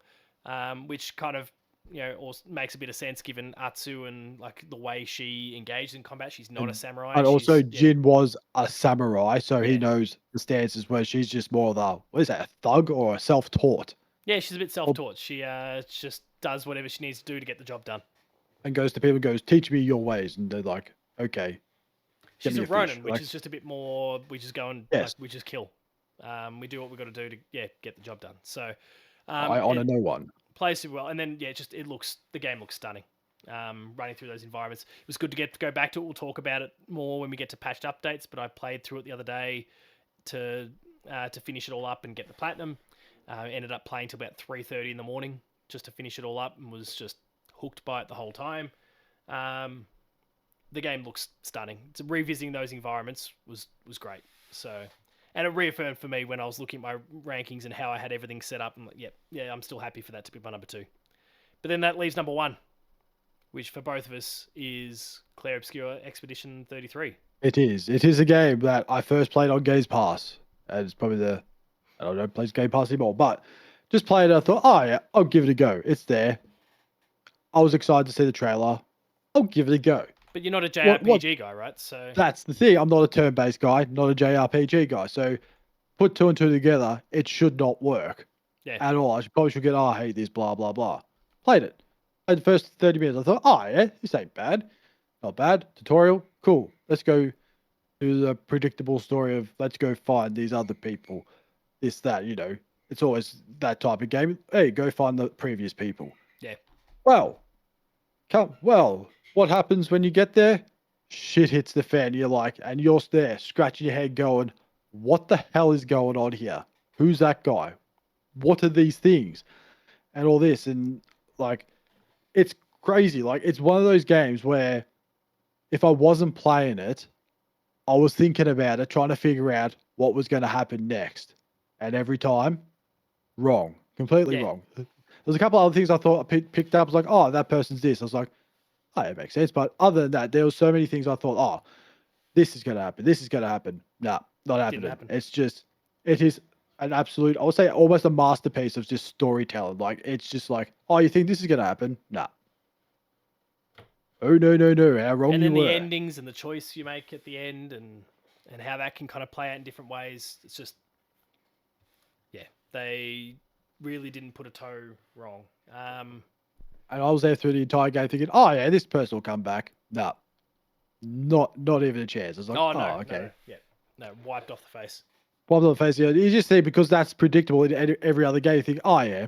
A: which kind of also makes a bit of sense given Atsu and like the way she engaged in combat. She's not a samurai.
B: And also,
A: She's-
B: Jin was a samurai, so he knows the stances. Where she's just more of what is that, a thug or a self-taught?
A: Yeah, she's a bit self-taught. She just does whatever she needs to do to get the job done.
B: And goes to people and goes, teach me your ways. And they're like, okay.
A: She's a Ronin, which is just a bit more, we just go and we just kill. We do what we've got to do to get the job done. So
B: I honor no one.
A: Plays super well. And then, the game looks stunning. Running through those environments. It was good to go back to it. We'll talk about it more when we get to patched updates, but I played through it the other day to finish it all up and get the platinum. Ended up playing till about 3:30 in the morning just to finish it all up and was just hooked by it the whole time. The game looks stunning. Revisiting those environments was great. So, and it reaffirmed for me when I was looking at my rankings and how I had everything set up. I'm like, yeah, I'm still happy for that to be my number 2. But then that leaves number 1, which for both of us is Clair Obscura Expedition 33.
B: It is. It is a game that I first played on Games Pass. And it's probably I don't play Game Pass anymore, but just played it. I thought, oh yeah, I'll give it a go. It's there. I was excited to see the trailer. I'll give it a go.
A: But you're not a JRPG guy, right? So
B: that's the thing. I'm not a turn-based guy, not a JRPG guy. So put 2 and 2 together, it should not work at all. I probably should get, oh, I hate this, blah, blah, blah. Played it. And the first 30 minutes, I thought, oh yeah, this ain't bad. Not bad. Tutorial, cool. Let's go do the predictable story of let's go find these other people. This, that, it's always that type of game. Hey, go find the previous people.
A: Yeah.
B: Well, what happens when you get there? Shit hits the fan. And you're there scratching your head going, what the hell is going on here? Who's that guy? What are these things? And all this. And it's crazy. It's one of those games where if I wasn't playing it, I was thinking about it, trying to figure out what was going to happen next. And every time, wrong. Completely wrong. There's a couple other things I thought I picked up. I was like, oh, that person's this. I was like, oh, it makes sense. But other than that, there were so many things I thought, oh, this is going to happen. This is going to happen. Nah, not happening. It's just, it is an absolute, I would say almost a masterpiece of just storytelling. It's just oh, you think this is going to happen? Nah. Oh no, how wrong
A: And
B: you
A: then the
B: were.
A: endings and the choice you make at the end, and how that can kind of play out in different ways. It's just, yeah, they really didn't put a toe wrong.
B: And I was there through the entire game thinking, oh yeah, this person will come back. No, not even a chance. I was like,
A: Oh
B: oh,
A: no,
B: okay.
A: yeah, no, wiped off the face.
B: Bob on the face, you just see because that's predictable in every other game. You think, oh yeah,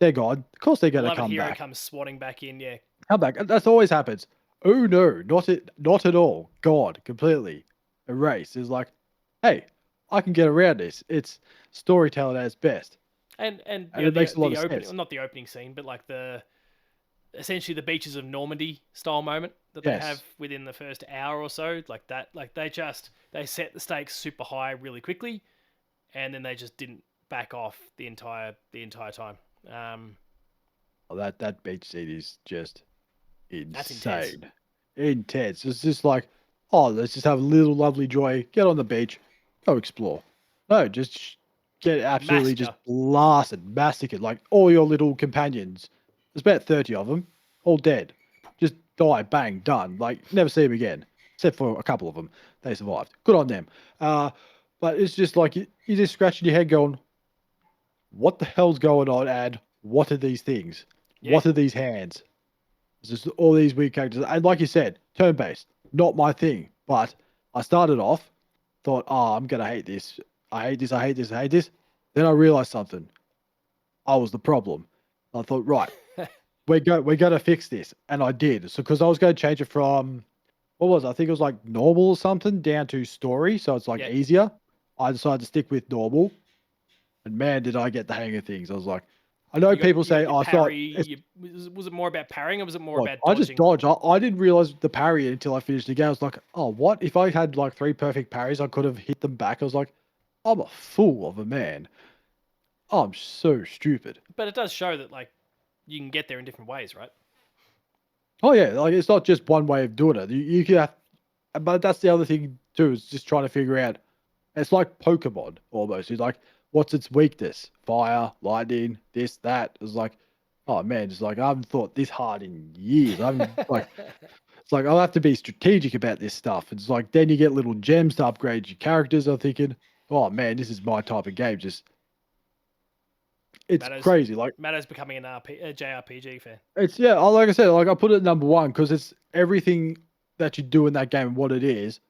B: they're gone. Of course they're
A: I
B: gonna
A: love it.
B: come
A: Hero
B: back.
A: comes swatting back in. Yeah,
B: Come back. That's always happens. Oh no, not at all. God, completely erased. It's like, hey, I can get around this. It's storytelling at its best,
A: and
B: and it makes a lot
A: the
B: of
A: opening,
B: sense.
A: well, not the opening scene, but like the essentially the beaches of Normandy style moment that they have
B: Yes.
A: within the first hour or so, like that, like they set the stakes super high really quickly, and then they just didn't back off the entire time.
B: Oh, that beach scene is just
A: That's intense.
B: insane. Intense. It's just like, oh, let's just have a little lovely joy. Get on the beach, go explore. No, just get absolutely just
A: Massacre.
B: blasted, massacred. Like all your little companions. There's about 30 of them, all dead. Just die, bang, done. Like never see them again, except for a couple of them. They survived. Good on them. But it's just like you're just scratching your head, going, "What the hell's going on?" And what are these things?
A: Yeah,
B: What are these hands? It's just all these weird characters. And like you said, turn based, not my thing. But I started off, thought, oh, I'm gonna hate this. I hate this, I hate this, I hate this. Then I realized something. I was the problem. I thought, right, we're gonna fix this. And I did. So because I was gonna change it from what was it? I think it was like normal or something down to story. So it's like
A: yeah.
B: easier. I decided to stick with normal. And man, did I get the hang of things. I was like, I know people
A: You
B: say,
A: got your
B: oh, it's not,
A: parry.
B: it's
A: Was it more about parrying or was it more
B: dodge.
A: about
B: I just
A: dodging?
B: dodge. I didn't realize the parry until I finished the game. I was like, oh, what? If I had like 3 perfect parries, I could have hit them back. I was like, I'm a fool of a man. I'm so stupid.
A: But it does show that like you can get there in different ways, right?
B: Oh yeah, like it's not just one way of doing it. You can have, but that's the other thing too, is just trying to figure out. It's like Pokemon almost. It's like, what's its weakness? Fire, lightning, this, that. It's like, oh man, it's like I haven't thought this hard in years. I'm like, it's like I'll have to be strategic about this stuff. It's like then you get little gems to upgrade your characters. I'm thinking, oh man, this is my type of game. Just it's
A: Matto's
B: crazy. Like
A: Matto's becoming a JRPG fan.
B: it's yeah, like I said, like I put it at number one because it's everything that you do in that game and what it is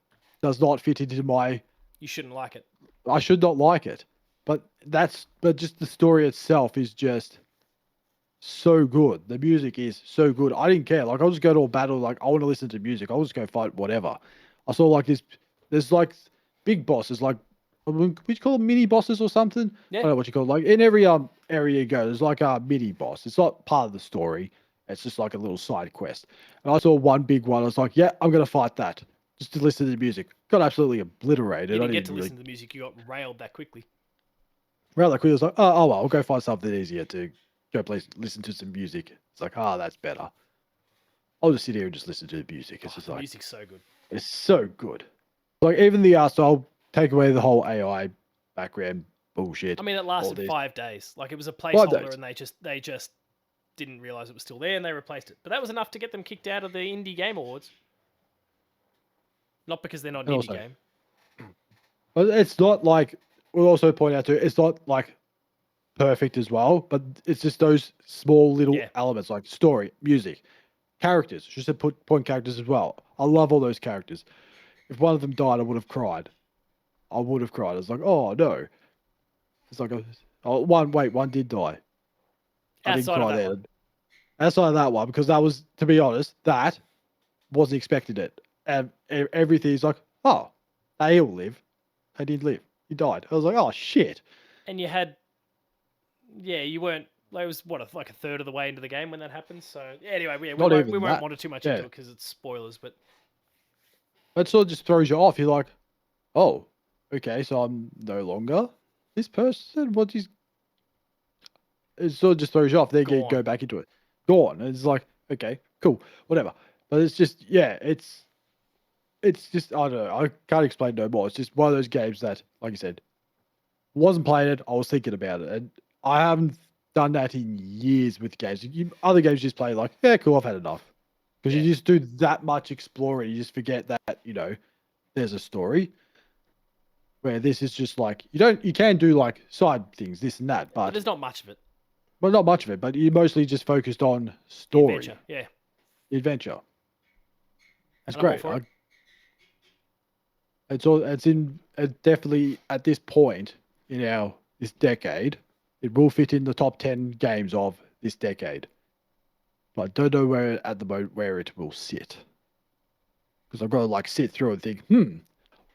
B: does not fit into my.
A: You shouldn't like it.
B: I should not like it, but just the story itself is just so good. The music is so good. I didn't care. Like I'll just go to a battle. Like I want to listen to music. I'll just go fight whatever. I saw like this. There's like big bosses. Like would you call them mini bosses or something? I
A: Yeah,
B: don't know what you call it. Like in every area you go, there's like a mini boss. It's not part of the story. It's just like a little side quest. And I saw one big one. I was like, yeah, I'm gonna fight that just to listen to the music. Got absolutely obliterated.
A: you
B: I
A: didn't get
B: didn't
A: to
B: really.
A: listen to the music. You got railed that quickly.
B: Rather quickly, I was like, oh well, I'll go find something easier to go play, listen to some music. It's like, that's better. I'll just sit here and just listen to the music. It's
A: Oh,
B: just
A: the
B: like,
A: music's so good.
B: it's so good. Like even the so I'll take away the whole AI background bullshit.
A: I mean, it
B: All
A: lasted
B: this
A: 5 days. Like it was a
B: 5
A: placeholder,
B: days.
A: and they just didn't realize it was still there, and they replaced it. But that was enough to get them kicked out of the Indie Game Awards. Not because they're not an
B: And
A: indie
B: also,
A: game.
B: but it's not like we'll also point out too. It's not like perfect as well, but it's just those small little
A: Yeah,
B: elements like story, music, characters. Just to put point characters as well. I love all those characters. If one of them died, I would have cried. I would have cried. It's like, oh no. It's like one did die. I didn't
A: outside of
B: cry
A: that one.
B: there. Outside of that one, because that was, to be honest, that wasn't expecting it. And everything's like, oh, they all live. They didn't live. He died. I was like, oh shit.
A: And you had, yeah, you weren't. Like, it was what like a third of the way into the game when that happened. So yeah, anyway, yeah,
B: Not
A: we
B: even
A: won't
B: that.
A: wander too much into
B: Yeah.
A: it because it's spoilers. But
B: It sort of just throws you off. You're like, oh, okay, so I'm no longer this person. What is it sort of just throws you off. Then you
A: gone.
B: go back into it. Gone. And it's like, okay, cool, whatever. But it's just, yeah, it's just, I don't know. I can't explain no more. It's just one of those games that, like I said, wasn't playing it. I was thinking about it. And I haven't done that in years with games. Other games you just play like, yeah, cool, I've had enough. because
A: Yeah.
B: you just do that much exploring, you just forget that there's a story. Where this is just like you can do like side things, this and that,
A: But
B: but
A: there's not much of it.
B: well, not much of it. But you mostly just focused on
A: The
B: story,
A: adventure. Yeah.
B: the adventure. That's
A: And I'm all
B: great.
A: for it.
B: It's definitely at this point in this decade, it will fit in the top 10 games of this decade. But I don't know where at the moment where it will sit, because I've got to like sit through and think,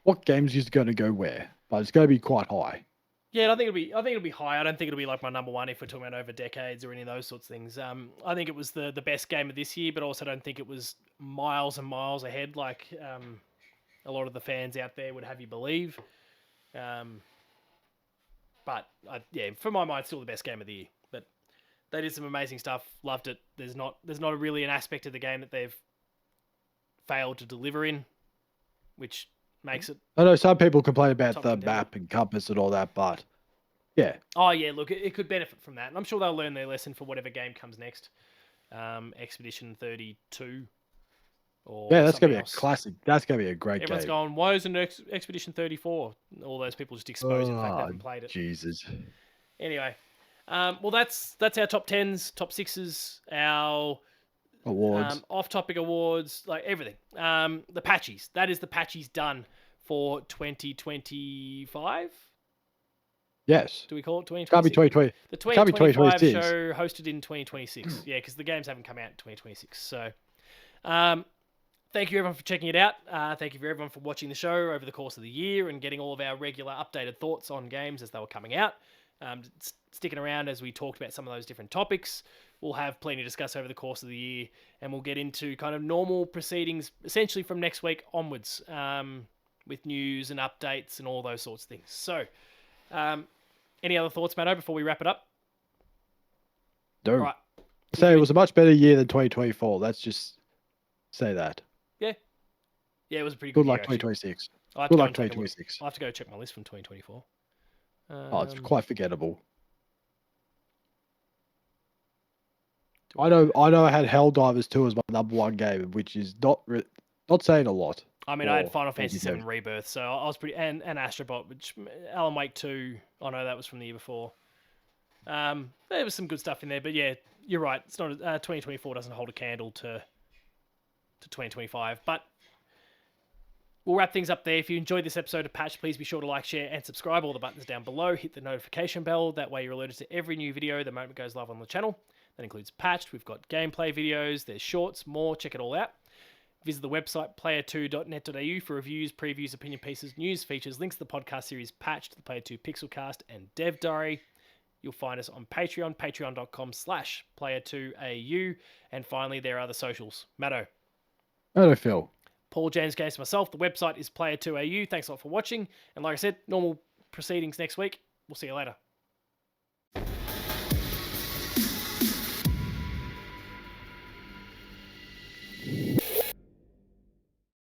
B: what games is going to go where? But it's going to be quite high.
A: Yeah, I think it'll be high. I don't think it'll be like my number one if we're talking about over decades or any of those sorts of things. I think it was the best game of this year, but also don't think it was miles and miles ahead like a lot of the fans out there would have you believe. But yeah, for my mind, still the best game of the year. But they did some amazing stuff. Loved it. There's not really an aspect of the game that they've failed to deliver in, which makes it.
B: I know some people complain about
A: Top
B: the
A: contender.
B: map and compass and all that, but yeah.
A: Oh yeah, look, it could benefit from that, and I'm sure they'll learn their lesson for whatever game comes next. Expedition 32. Or
B: Yeah, that's going to be
A: else.
B: a classic. That's going to be a great
A: Everyone's
B: game.
A: going, why isn't Expedition 34? All those people just exposing the fact they haven't played it.
B: Jesus.
A: Anyway, well, that's our top 10s, top 6s, our
B: Awards.
A: off-topic awards, like everything. The Patchies. That is the Patchies done for 2025.
B: Yes.
A: Do we call it 2026?
B: Can't be 2020.
A: The
B: Can't be
A: 2025
B: 2026.
A: show hosted in 2026. Yeah, because the games haven't come out in 2026. So, thank you everyone for checking it out. Thank you for everyone for watching the show over the course of the year and getting all of our regular updated thoughts on games as they were coming out. Sticking around as we talked about some of those different topics. We'll have plenty to discuss over the course of the year, and we'll get into kind of normal proceedings essentially from next week onwards, with news and updates and all those sorts of things. So, any other thoughts, Matto, before we wrap it up?
B: No.
A: Right.
B: Say it was a much better year than 2024. Let's just say that.
A: Yeah, it was a pretty good
B: Good
A: year,
B: luck
A: actually.
B: 2026.
A: I'll
B: Good luck 2026.
A: have to go check my list from 2024.
B: Oh, it's quite forgettable. I know I had Helldivers 2 as my number one game, which is not saying a lot.
A: I mean, I had
B: for
A: Final Fantasy
B: 2010.
A: VII Rebirth, so I was pretty, and Astrobot, which Alan Wake 2. I know that was from the year before. There was some good stuff in there, but yeah, you're right. It's not 2024 doesn't hold a candle to 2025, but we'll wrap things up there. If you enjoyed this episode of Patch, please be sure to like, share, and subscribe. All the buttons down below. Hit the notification bell. That way you're alerted to every new video the moment it goes live on the channel. That includes Patched. We've got gameplay videos. There's shorts, more. Check it all out. Visit the website player2.net.au for reviews, previews, opinion pieces, news, features, links to the podcast series Patched, the Player 2 Pixelcast, and Dev Diary. You'll find us on Patreon, patreon.com/player2au. And finally, there are the socials. Matto.
B: Hello, Phil.
A: Paul, James, Games, myself. The website is player2au. Thanks a lot for watching. And like I said, normal proceedings next week. We'll see you later.